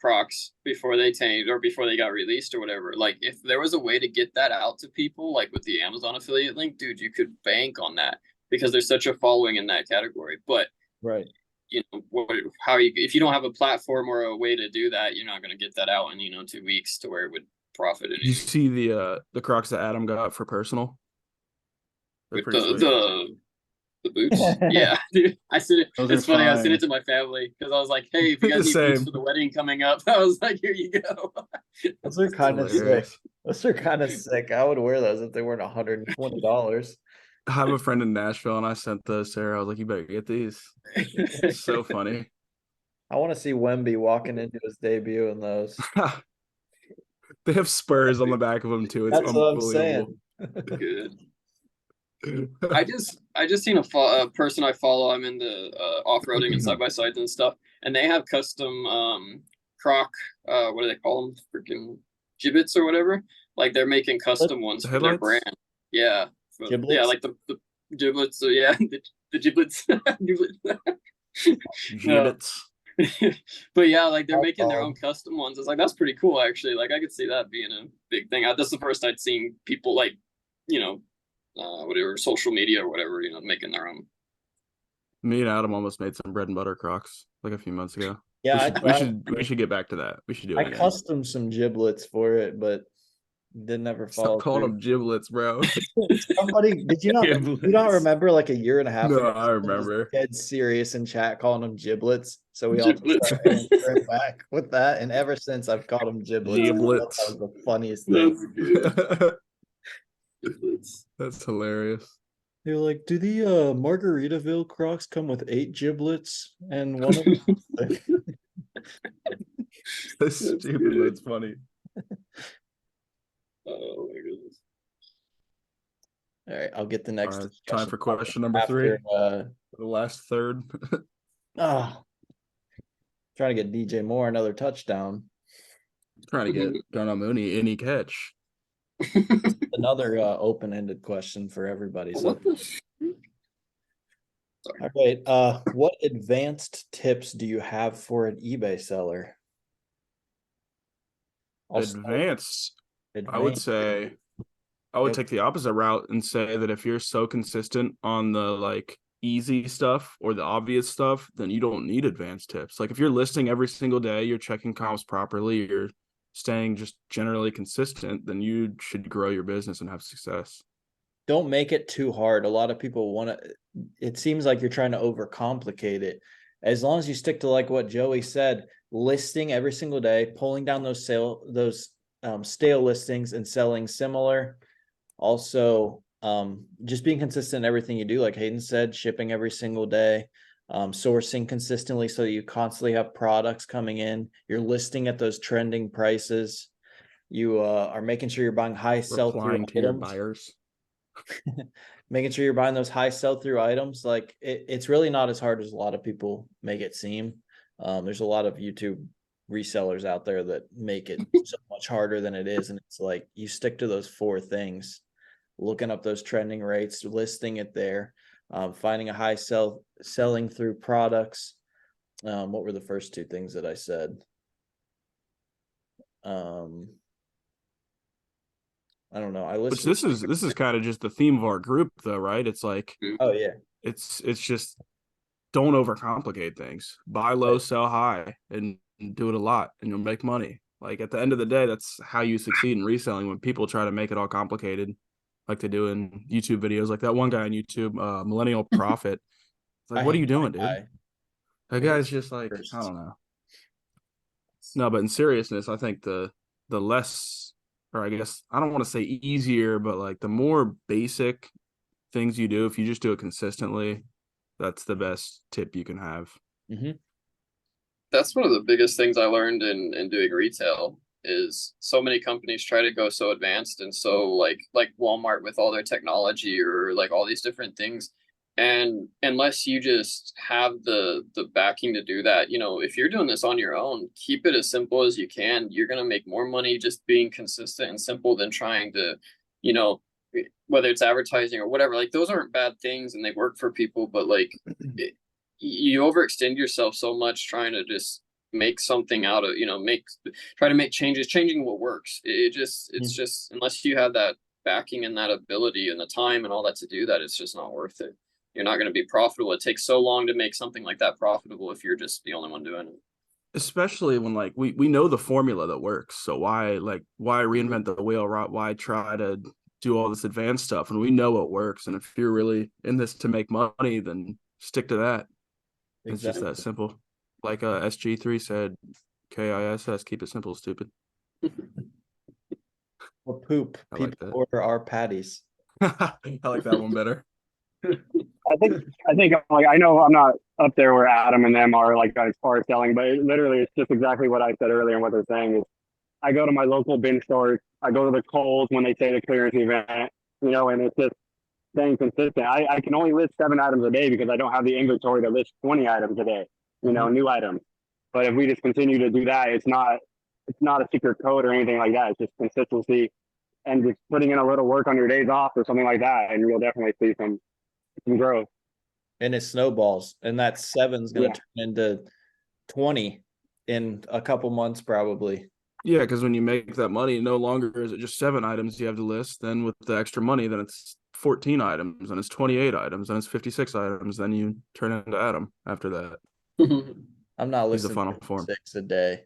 S4: Crocs before they changed or before they got released or whatever. Like, if there was a way to get that out to people, like with the Amazon affiliate link, dude, you could bank on that because there's such a following in that category. But
S1: right,
S4: if you don't have a platform or a way to do that, you're not going to get that out in 2 weeks to where it would profit anything.
S2: You see the Crocs that Adam got for personal?
S4: With the boots? Yeah, dude. It's funny. I sent it to my family because I was like, hey, if you guys need boots for the wedding coming up, I was like, here you go.
S1: Those are kind of sick. Those are kind of sick. I would wear those if they weren't $120.
S2: I have a friend in Nashville, and I sent those to her. I was like, you better get these. It's so funny.
S1: I want to see Wemby walking into his debut in those.
S2: They have spurs on the back of them, too. It's unbelievable.
S4: Good. I just seen a person I follow. I'm into off-roading and side-by-sides and stuff, and they have custom Croc what do they call them, freaking gibbets or whatever, like they're making custom ones for their brand. Yeah, yeah, like the giblets. So yeah, the giblets.
S2: Giblets.
S4: But yeah, like they're making their own custom ones. It's like, that's pretty cool, actually. Like, I could see that being a big thing. That's the first I'd seen people like whatever, social media or whatever, making their own.
S2: Me and Adam almost made some bread and butter Crocs like a few months ago.
S1: Yeah,
S2: we should get back to that. We should do it.
S1: I custom some giblets for it, but didn't ever follow.
S2: Stop calling them giblets, bro.
S1: Somebody, did you not? You don't remember like a year and a half ago?
S2: No, I remember.
S1: Dead serious in chat calling them giblets. So we all started answering back with that, and ever since I've called them giblets.
S2: Giblets.
S1: That was the funniest thing.
S2: That's hilarious.
S1: They're like, do the Margaritaville Crocs come with 8 giblets and one of them?
S2: That's stupid. That's funny.
S4: Oh my goodness.
S1: All right, I'll get the next.
S2: Right, time for question number 3. The last third.
S1: Trying to get DJ Moore another touchdown.
S2: Trying to get Darnell Mooney any catch.
S1: Another open-ended question for everybody. So All right. What advanced tips do you have for an eBay seller? I'll start
S2: Advanced,
S1: with
S2: I would
S1: advanced.
S2: say I would
S1: Yep.
S2: take the opposite route and say that if you're so consistent on the like easy stuff or the obvious stuff, then you don't need advanced tips. Like if you're listing every single day, you're checking comps properly, you're staying just generally consistent, then you should grow your business and have success.
S1: Don't make it too hard. A lot of people want to, it seems like you're trying to overcomplicate it. As long as you stick to like what Joey said, listing every single day, pulling down those stale listings and selling similar. Also, just being consistent in everything you do, like Hayden said, shipping every single day, sourcing consistently so you constantly have products coming in. You're listing at those trending prices. You are making sure you're buying high sell-through
S2: Replying to your
S1: items.
S2: buyers.
S1: Making sure you're buying those high sell-through items. Like it's really not as hard as a lot of people make it seem. There's a lot of YouTube resellers out there that make it so much harder than it is. And it's like you stick to those four things, looking up those trending rates, listing it there, finding a high selling through products. What were the first two things that I said? I don't know. I
S2: Which
S1: listened.
S2: this is kind of just the theme of our group though, right? It's like
S1: Oh yeah.
S2: it's just don't overcomplicate things. Buy low, sell high, and do it a lot, and you'll make money. Like at the end of the day, that's how you succeed in reselling. When people try to make it all complicated, like they do in YouTube videos, like that one guy on YouTube, Millennial Prophet. It's like,
S1: I
S2: what are
S1: hate
S2: you doing,
S1: that
S2: dude?
S1: guy.
S2: That guy's just like, I don't know. No, but in seriousness, I think the less, or I guess I don't want to say easier, but like the more basic things you do, if you just do it consistently, that's the best tip you can have.
S1: Mm-hmm.
S4: That's one of the biggest things I learned in doing retail is so many companies try to go so advanced and so like Walmart with all their technology or like all these different things. And unless you just have the backing to do that, you know, if you're doing this on your own, keep it as simple as you can. You're gonna make more money just being consistent and simple than trying to, you know, whether it's advertising or whatever. Like those aren't bad things and they work for people, but like you overextend yourself so much trying to just make something out of, you know, try to make changes, changing what works. It's just unless you have that backing and that ability and the time and all that to do that, it's just not worth it. You're not going to be profitable. It takes so long to make something like that profitable if you're just the only one doing it.
S2: Especially when like we know the formula that works. So why reinvent the wheel? Why try to do all this advanced stuff? And we know what works. And if you're really in this to make money, then stick to that. It's just that simple. Like SG3 said, KISS, keep it simple, stupid.
S1: Or poop.
S2: I
S1: People
S2: like that.
S1: order our patties.
S2: I like that one better.
S3: I think like I know I'm not up there where Adam and them are like as far as selling, but literally it's just exactly what I said earlier and what they're saying is I go to my local bin stores, I go to the Kohl's when they say the clearance event, you know, and it's just staying consistent. I can only list 7 items a day because I don't have the inventory to list 20 items a day, you know, new items. But if we just continue to do that, it's not a secret code or anything like that. It's just consistency and just putting in a little work on your days off or something like that, and you'll definitely see some growth.
S1: And it snowballs. And that 7's going
S3: Yeah.
S1: to turn into 20 in a couple months, probably.
S2: Yeah, because when you make that money, no longer is it just 7 items you have to list. Then with the extra money, then it's 14 items, and it's 28 items, and it's 56 items. Then you turn into Adam after that.
S1: I'm not
S2: He's the
S1: listening
S2: final
S1: to
S2: form.
S1: 6 a day.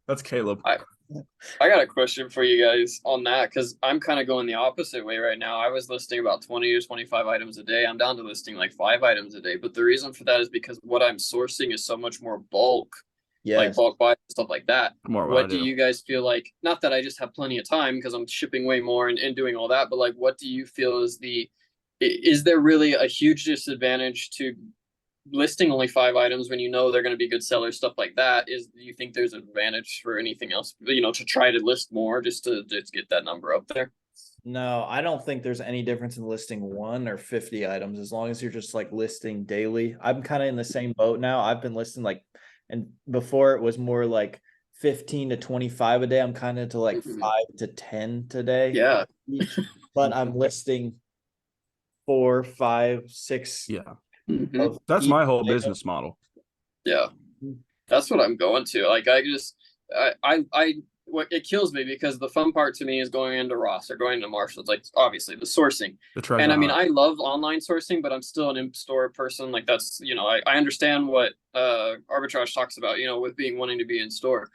S2: That's Caleb.
S4: I got a question for you guys on that because I'm kind of going the opposite way right now. I was listing about 20 to 25 items a day. I'm down to listing like 5 items a day. But the reason for that is because what I'm sourcing is so much more bulk, like
S1: Yes.
S4: bulk buy stuff like that.
S2: More
S4: What do you guys feel like? Not that I just have plenty of time because I'm shipping way more and doing all that, but like, what do you feel is there really a huge disadvantage to listing only 5 items when you know they're going to be good sellers, stuff like that? Do you think there's an advantage for anything else, you know, to try to list more just to get that number up there?
S1: No, I don't think there's any difference in listing 1 or 50 items as long as you're just like listing daily. I'm kind of in the same boat now. I've been listing like, and before it was more like 15 to 25 a day. I'm kind of to like 5 to 10 today.
S4: Yeah.
S1: Each, but I'm listing 4, 5, 6
S2: Yeah,
S4: Mhm.
S1: of
S2: that's
S1: each
S2: my whole
S1: item.
S2: business model.
S4: Yeah, that's what I'm going to. Like, what it kills me because the fun part to me is going into Ross or going into Marshalls, like obviously the sourcing.
S2: The treasure
S4: And I mean,
S2: hunt.
S4: I love online sourcing, but I'm still an in-store person. Like that's, I understand what arbitrage talks about, with being wanting to be in store.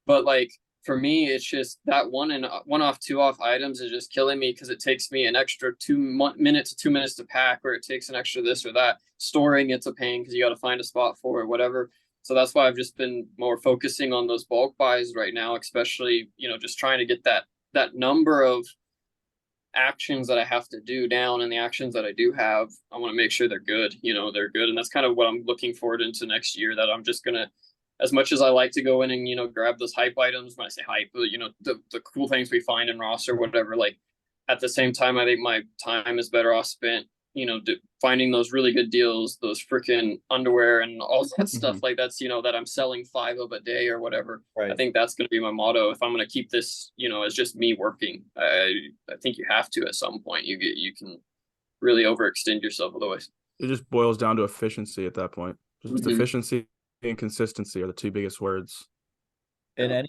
S4: But like for me, it's just that one off, two off items is just killing me because it takes me an extra 2 minutes, 2 minutes to pack, or it takes an extra this or that. Storing it's a pain because you got to find a spot for it, whatever. So that's why I've just been more focusing on those bulk buys right now, especially, just trying to get that number of actions that I have to do down, and the actions that I do have, I want to make sure they're good, they're good. And that's kind of what I'm looking forward into next year, that I'm just gonna, as much as I like to go in and, grab those hype items, when I say hype, the cool things we find in Ross or whatever, like at the same time, I think my time is better off spent, finding those really good deals, those freaking underwear and all that stuff like that's, that I'm selling 5 of a day or whatever.
S1: Right.
S4: I think that's going to be my motto. If I'm going to keep this, as just me working, I think you have to at some point. You can really overextend yourself otherwise.
S2: It just boils down to efficiency at that point. Just
S4: Mhm.
S2: efficiency and consistency are the two biggest words.
S1: And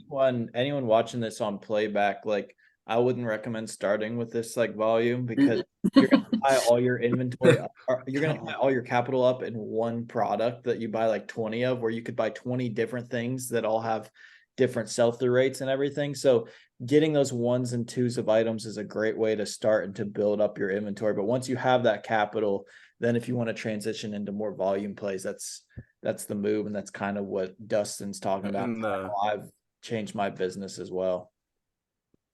S1: anyone watching this on playback, like I wouldn't recommend starting with this like volume because you're gonna buy all your inventory up, or you're gonna buy all your capital up in one product that you buy like 20 of, where you could buy 20 different things that all have different sell-through rates and everything. So getting those 1s and 2s of items is a great way to start and to build up your inventory. But once you have that capital, then if you want to transition into more volume plays, that's the move. And that's kind of what Dustin's talking about.
S2: And
S1: I've changed my business as well.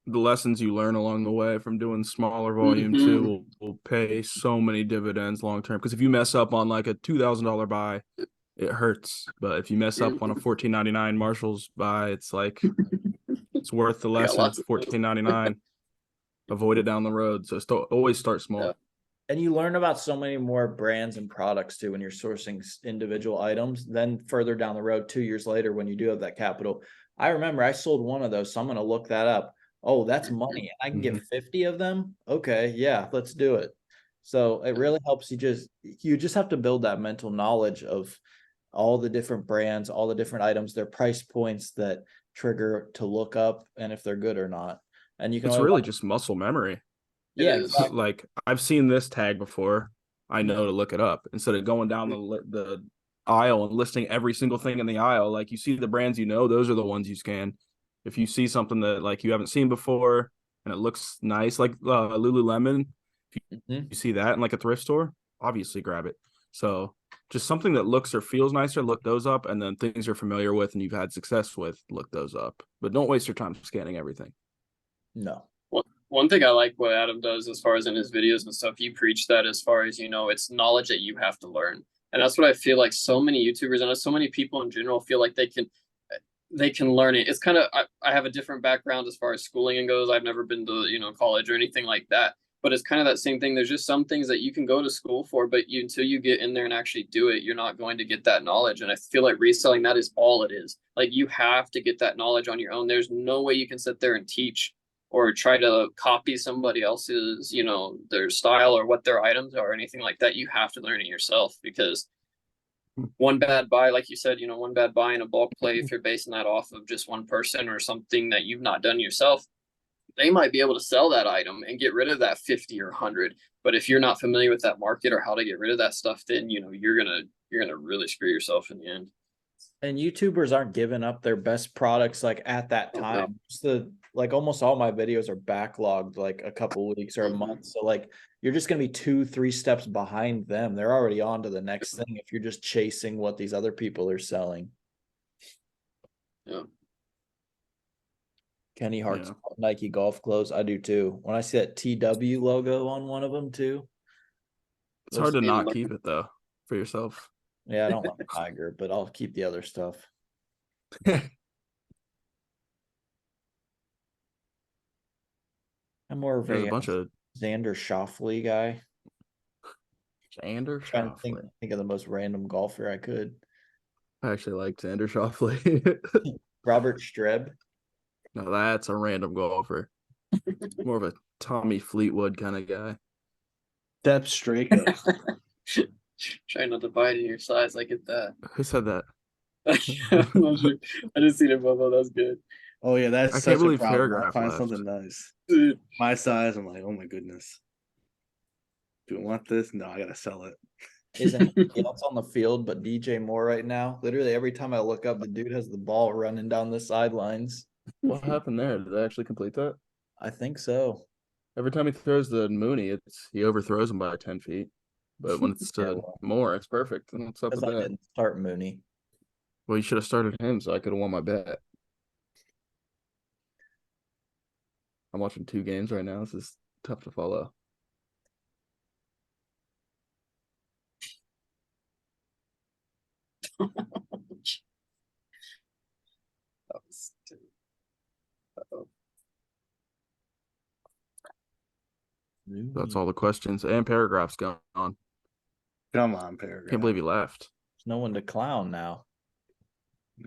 S2: the lessons you learn along the way from doing smaller volume too will pay so many dividends long term. Because if you mess up on like a $2,000 buy, it hurts. But if you mess up on a $14.99 Marshalls buy, it's like it's worth the lesson. It's $14.99. Avoid it down the road. So always start small.
S4: Yeah.
S1: And you learn about so many more brands and products too when you're sourcing individual items. Then further down the road, 2 years later, when you do have that capital, I remember I sold one of those, so I'm going to look that up. Oh, that's money. I can get 50 of them. Okay, yeah, let's do it. So it really helps you just have to build that mental knowledge of all the different brands, all the different items, their price points that trigger to look up and if they're good or not. And you can
S2: It's
S1: only
S2: really just muscle memory.
S1: yeah,
S4: It is.
S1: exactly.
S2: Like I've seen this tag before. I know to look it up instead of going down the aisle and listing every single thing in the aisle. Like you see the brands, those are the ones you scan. If you see something that like you haven't seen before and it looks nice, like Lululemon, if you see that in like a thrift store, obviously grab it. So just something that looks or feels nicer, look those up, and then things you're familiar with and you've had success with, look those up. But don't waste your time scanning everything.
S1: No.
S4: One thing I like what Adam does as far as in his videos and stuff, you preach that as far as, it's knowledge that you have to learn. And that's what I feel like so many YouTubers and so many people in general feel like they can learn it. It's kind of, I have a different background as far as schooling and goes. I've never been to, college or anything like that, but it's kind of that same thing. There's just some things that you can go to school for, but until you get in there and actually do it, you're not going to get that knowledge. And I feel like reselling, that is all it is. Like you have to get that knowledge on your own. There's no way you can sit there and teach or try to copy somebody else's, their style or what their items are or anything like that. You have to learn it yourself, because one bad buy, like you said, one bad buy in a bulk play, if you're basing that off of just one person or something that you've not done yourself, they might be able to sell that item and get rid of that 50 or 100. But if you're not familiar with that market or how to get rid of that stuff, then, you're going to really screw yourself in the end.
S1: And YouTubers aren't giving up their best products like at that time. Like almost all my videos are backlogged like a couple weeks or a month. So like you're just gonna be 2-3 steps behind them. They're already on to the next thing if you're just chasing what these other people are selling.
S4: Yeah.
S1: Kenny Hart's Nike golf clothes. I do too. When I see that TW logo on one of them too.
S2: It's hard to not keep it though for yourself.
S1: Yeah, I don't want Tiger, but I'll keep the other stuff. I'm more of
S2: There's
S1: a
S2: a bunch of
S1: Xander Schauffele guy.
S2: Xander
S1: Trying to
S2: Schauffele.
S1: think of the most random golfer I could.
S2: I actually like Xander Schauffele.
S1: Robert Streb.
S2: No, that's a random golfer. More of a Tommy Fleetwood kind of guy.
S5: Step Straker.
S4: Trying not to bite in your size. I get that.
S2: Who said that?
S4: I'm not sure. I just seen it, Bobo. That's good.
S5: Oh yeah, that's
S2: I
S5: such
S2: can't
S5: a
S2: believe
S5: problem. I
S2: Paragraph
S5: find
S2: left.
S5: something nice.
S4: Dude.
S5: My size, I'm like, oh my goodness. Do I want this? No, I gotta sell it.
S1: Isn't he else on the field but DJ Moore right now? Literally every time I look up, the dude has the ball running down the sidelines.
S2: What happened there? Did they actually complete that?
S1: I think so.
S2: Every time he throws the Mooney, he overthrows him by 10 feet. But when it's
S1: Yeah,
S2: to
S1: well,
S2: Moore, it's perfect. And what's up
S1: because
S2: with
S1: I
S2: that?
S1: didn't start Mooney.
S2: Well, you should have started him so I could have won my bet. I'm watching 2 games right now. This is tough to follow.
S4: That was uh-oh.
S2: That's all the questions. And Paragraph's gone.
S5: Come on, Paragraph.
S2: Can't believe he left.
S1: There's no one to clown now.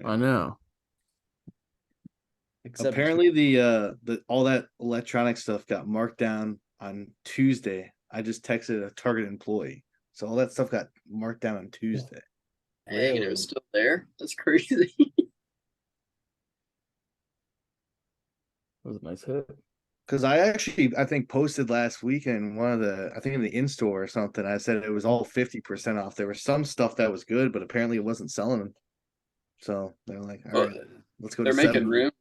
S2: I know.
S1: Except
S5: Apparently the all that electronic stuff got marked down on Tuesday. I just texted a Target employee. So all that stuff got marked down on Tuesday.
S4: Dang, and it
S1: Really?
S4: was still there. That's crazy.
S2: That was a nice hit.
S5: Because I think posted last weekend I think in the in-store or something, I said it was all 50% off. There was some stuff that was good, but apparently it wasn't selling them. So they're like, all right, let's go
S4: They're
S5: to
S4: making
S5: 70.
S4: room.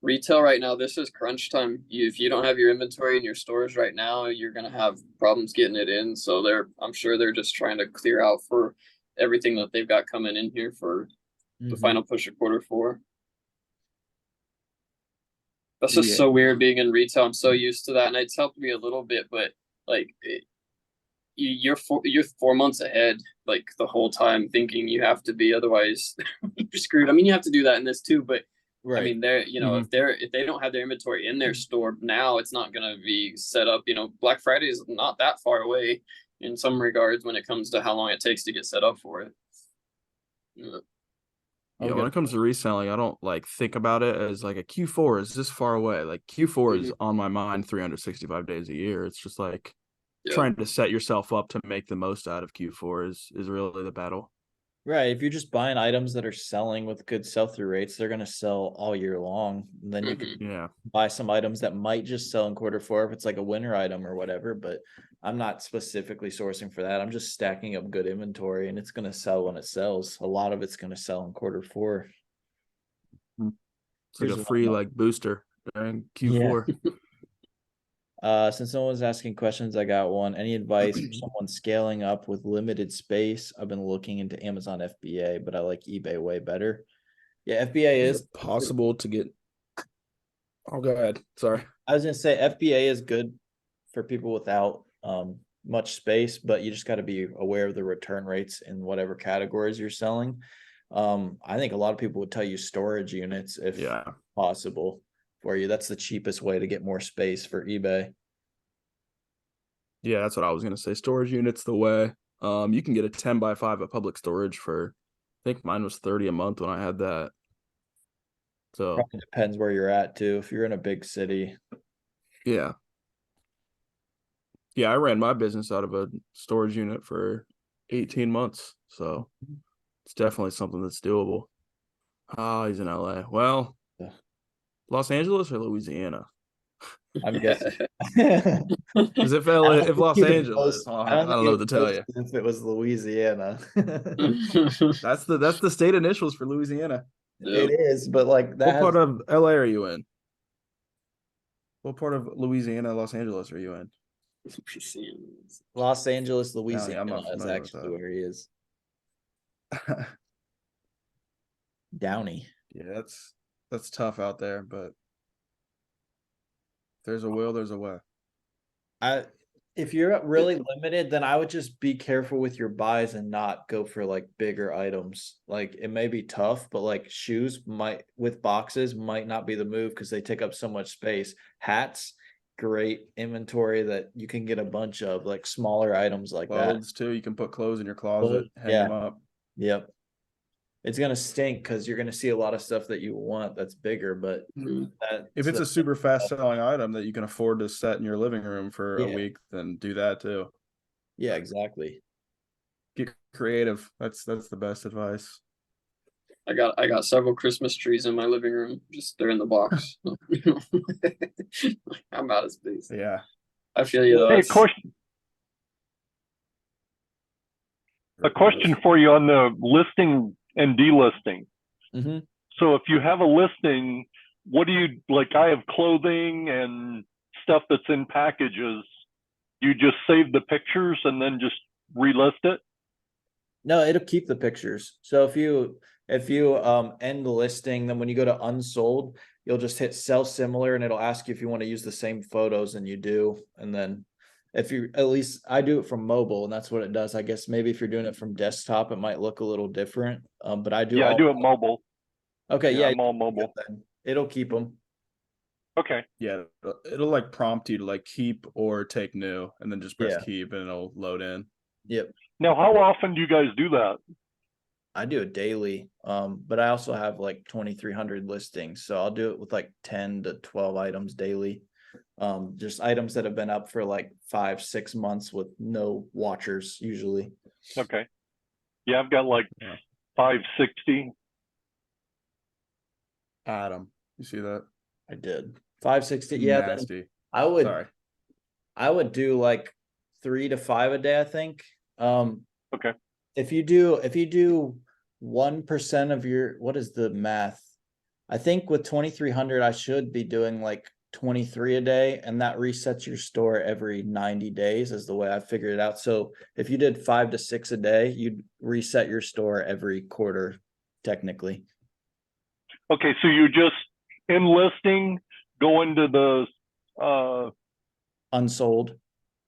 S4: Retail right now, this is crunch time. If you don't have your inventory in your stores right now, you're gonna have problems getting it in. So I'm sure they're just trying to clear out for everything that they've got coming in here for the
S1: Mhm.
S4: final push of Q4. That's just
S5: Yeah.
S4: so weird being in retail. I'm so used to that, and it's helped me a little bit, but like you're 4 months ahead, like the whole time, thinking you have to be, otherwise you're screwed. I mean, you have to do that in this too, but I
S1: Right.
S4: mean, if they don't have their inventory in their store now, it's not going to be set up. Black Friday is not that far away in some regards when it comes to how long it takes to get set up for it.
S2: Yeah,
S1: Okay.
S2: when it comes to reselling, I don't think about it as like a Q4 is this far away. Like Q4 is on my mind 365 days a year. It's just like trying to set yourself up to make the most out of Q4 is really the battle.
S1: Right. If you're just buying items that are selling with good sell-through rates, they're going to sell all year long. And then you can buy some items that might just sell in Q4 if it's like a winter item or whatever. But I'm not specifically sourcing for that. I'm just stacking up good inventory, and it's going to sell when it sells. A lot of it's going to sell in Q4.
S2: It's like a free booster during Q4.
S1: Since no one's asking questions, I got one. Any advice for someone scaling up with limited space? I've been looking into Amazon FBA, but I like eBay way better. Yeah, FBA is
S2: possible to get. Oh, go ahead. Sorry.
S1: I was gonna say FBA is good for people without much space, but you just got to be aware of the return rates in whatever categories you're selling. I think a lot of people would tell you storage units if possible for you. That's the cheapest way to get more space for eBay.
S2: Yeah, that's what I was gonna say. Storage units the way. You can get a 10x5 at Public Storage for, I think mine was 30 a month when I had that. So
S1: probably depends where you're at too. If you're in a big city.
S2: Yeah, I ran my business out of a storage unit for 18 months. So it's definitely something that's doable. Oh, he's in LA. Well, Los Angeles or Louisiana?
S1: I'm guessing.
S2: Because if Los Angeles, I don't know what to tell you.
S1: If it was Louisiana.
S2: That's the state initials for Louisiana.
S1: It is, but like that.
S2: What part of LA are you in? What part of Louisiana, Los Angeles are you in?
S1: Los Angeles, Louisiana
S2: I'm not
S1: is
S2: familiar with
S1: actually
S2: that.
S1: where he is. Downey.
S2: Yeah, that's tough out there, but if there's a will, there's a way.
S1: If you're really limited, then I would just be careful with your buys and not go for like bigger items. Like it may be tough, but like shoes with boxes might not be the move because they take up so much space. Hats, great inventory that you can get a bunch of, like smaller items like
S2: Clothes too. You can put clothes in your closet, hang them up.
S1: Yep. It's gonna stink because you're gonna see a lot of stuff that you want that's bigger, but
S2: if it's a super fast selling item that you can afford to set in your living room for a week, then do that too.
S1: Yeah, exactly.
S2: Get creative. That's the best advice.
S4: I got several Christmas trees in my living room. Just they're in the box. I'm out of space.
S2: Yeah.
S4: I feel you though.
S6: Hey,
S4: It's,
S6: a question for you on the listing and delisting.
S1: Mm-hmm.
S6: So if you have a listing, what do you like? I have clothing and stuff that's in packages. You just save the pictures and then just relist it.
S1: No, it'll keep the pictures. So if you end the listing, then when you go to unsold, you'll just hit sell similar and it'll ask you if you want to use the same photos, and you do. And then if you, at least I do it from mobile, and that's what it does. I guess maybe if you're doing it from desktop, it might look a little different. But I do
S6: Yeah, I
S1: all,
S6: do it mobile.
S1: okay,
S6: Yeah,
S1: yeah,
S6: I'm all mobile.
S1: then it'll keep them.
S6: Okay.
S2: Yeah, it'll like prompt you to like keep or take new, and then just press
S1: Yeah.
S2: keep and it'll load in.
S1: Yep.
S6: Now, how often do you guys do that?
S1: I do it daily. But I also have like 2,300 listings. So I'll do it with like 10 to 12 items daily. Just items that have been up for like 5-6 months with no watchers usually.
S6: Okay. Yeah, I've got like
S2: Yeah.
S6: 560.
S2: Adam, you see that?
S1: I did 560. Yeah. Then
S2: Nasty.
S1: I would,
S2: Sorry.
S1: I would do like 3 to 5 a day, I think.
S6: Okay.
S1: If you do 1% of your, what is the math? I think with 2,300, I should be doing like 23 a day, and that resets your store every 90 days is the way I figured it out. So if you did 5 to 6 a day, you'd reset your store every quarter, technically.
S6: Okay, so you just in listing go into the
S1: Unsold,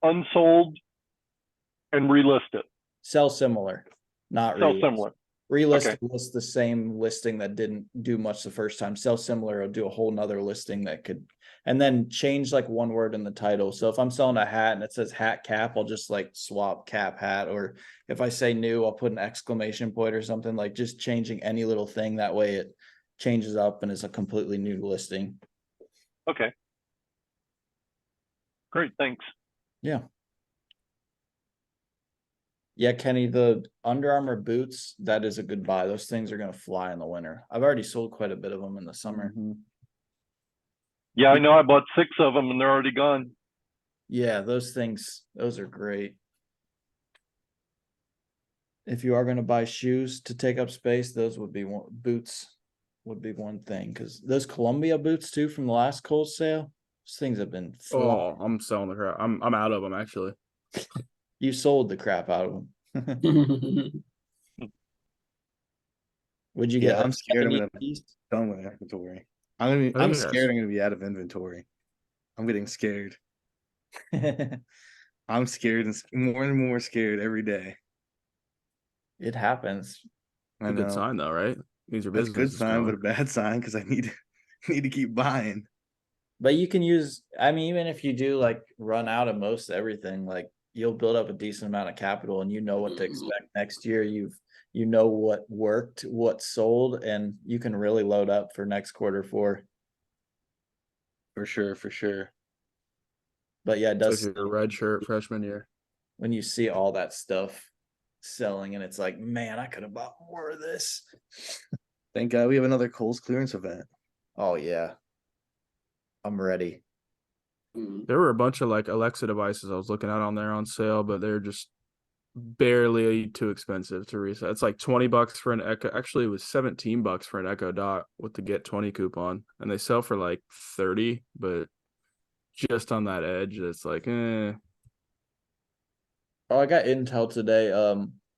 S6: unsold and relist it.
S1: sell similar, not
S6: Sell
S1: relist.
S6: similar.
S1: Relist
S6: Okay.
S1: list the same listing that didn't do much the first time. Sell similar or do a whole nother listing that could, and then change like one word in the title. So if I'm selling a hat and it says hat cap, I'll just like swap cap hat. Or if I say new, I'll put an exclamation point or something, like just changing any little thing. That way it changes up and is a completely new listing.
S6: Okay. Great, thanks.
S1: Yeah. Yeah, Kenny, the Under Armour boots, that is a good buy. Those things are going to fly in the winter. I've already sold quite a bit of them in the summer.
S6: Yeah, I know I bought 6 of them and they're already gone.
S1: Yeah, those things, those are great. If you are going to buy shoes to take up space, those would be one, boots would be one thing, because those Columbia boots too from the last Kohl's sale, those things have been flying.
S2: Oh, I'm selling the crap. I'm out of them actually.
S1: You sold the crap out of them. Would you get
S5: Yeah, I'm
S1: like
S5: scared I'm
S1: 70
S5: gonna
S1: piece?
S5: done with inventory.
S2: I
S5: I'm
S2: think
S5: scared I'm gonna be out of inventory. I'm getting scared. I'm scared and more scared every day.
S1: It happens.
S5: I
S2: It's a good
S5: know.
S2: sign though, right? Means your
S5: That's a good
S2: business is
S5: sign, but a
S2: growing.
S5: bad sign because I need to keep buying.
S1: But you can use, I mean, even if you do like run out of most everything, like you'll build up a decent amount of capital and you know what to expect next year. You know what worked, what sold, and you can really load up for next quarter 4.
S5: For sure, for sure.
S1: But yeah, it
S2: So
S1: does
S2: if you're a red shirt freshman year.
S1: when you see all that stuff selling and it's like, man, I could have bought more of this.
S5: Thank God we have another Kohl's clearance event.
S1: Oh yeah. I'm ready.
S2: There were a bunch of like Alexa devices I was looking at on there on sale, but they're just barely too expensive to resell. It's like $20 for an Echo. Actually, it was $17 for an Echo Dot with the Get 20 coupon, and they sell for like 30, but just on that edge, it's like,
S1: Oh, I got intel today.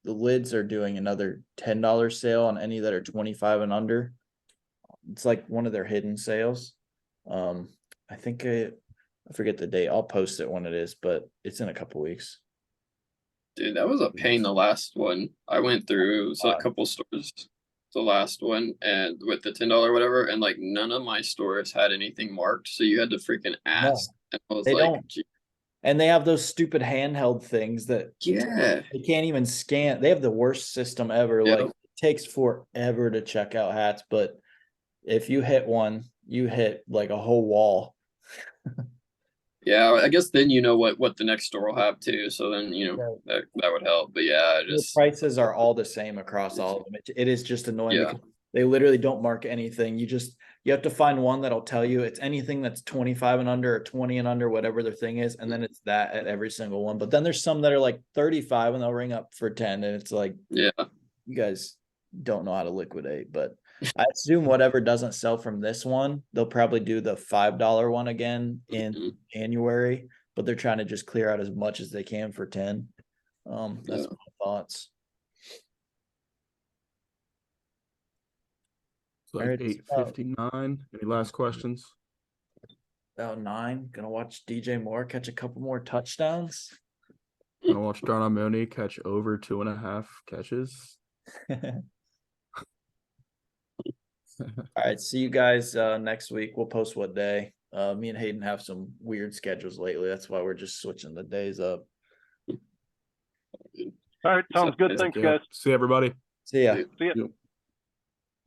S1: The lids are doing another $10 sale on any that are 25 and under. It's like one of their hidden sales. I think I forget the date. I'll post it when it is, but it's in a couple weeks.
S4: Dude, that was a pain, the last one. I went through a couple stores, the last one, and with the $10 whatever, and like none of my stores had anything marked, so you had to freaking ask. And I was
S1: They
S4: like,
S1: don't. And they have those stupid handheld things that
S4: yeah.
S1: they can't even scan. They have the worst system ever.
S4: Yep.
S1: Like it takes forever to check out hats, but if you hit one, you hit like a whole wall.
S4: Yeah, I guess then you know what the next store will have too. So then that would help. But yeah,
S1: The prices are all the same across all of them. It is just annoying
S4: Yeah.
S1: because they literally don't mark anything. You have to find one that'll tell you it's anything that's 25 and under or 20 and under, whatever their thing is, and then it's that at every single one. But then there's some that are like 35 and they'll ring up for 10, and it's like,
S4: yeah.
S1: you guys don't know how to liquidate. But I assume whatever doesn't sell from this one, they'll probably do the $5 one again in
S4: Mhm.
S1: January, but they're trying to just clear out as much as they can for 10. That's
S4: Yeah.
S1: my thoughts.
S2: It's like
S1: Alright,
S2: 8:59. Any last questions?
S1: about 9. Gonna watch DJ Moore catch a couple more touchdowns.
S2: Gonna watch Darnell Mooney catch over 2.5 catches.
S1: All right, see you guys next week. We'll post what day. Me and Hayden have some weird schedules lately. That's why we're just switching the days up.
S6: All right, sounds good. Thanks, guys.
S2: See everybody.
S1: See ya.
S6: See ya.
S2: Yep.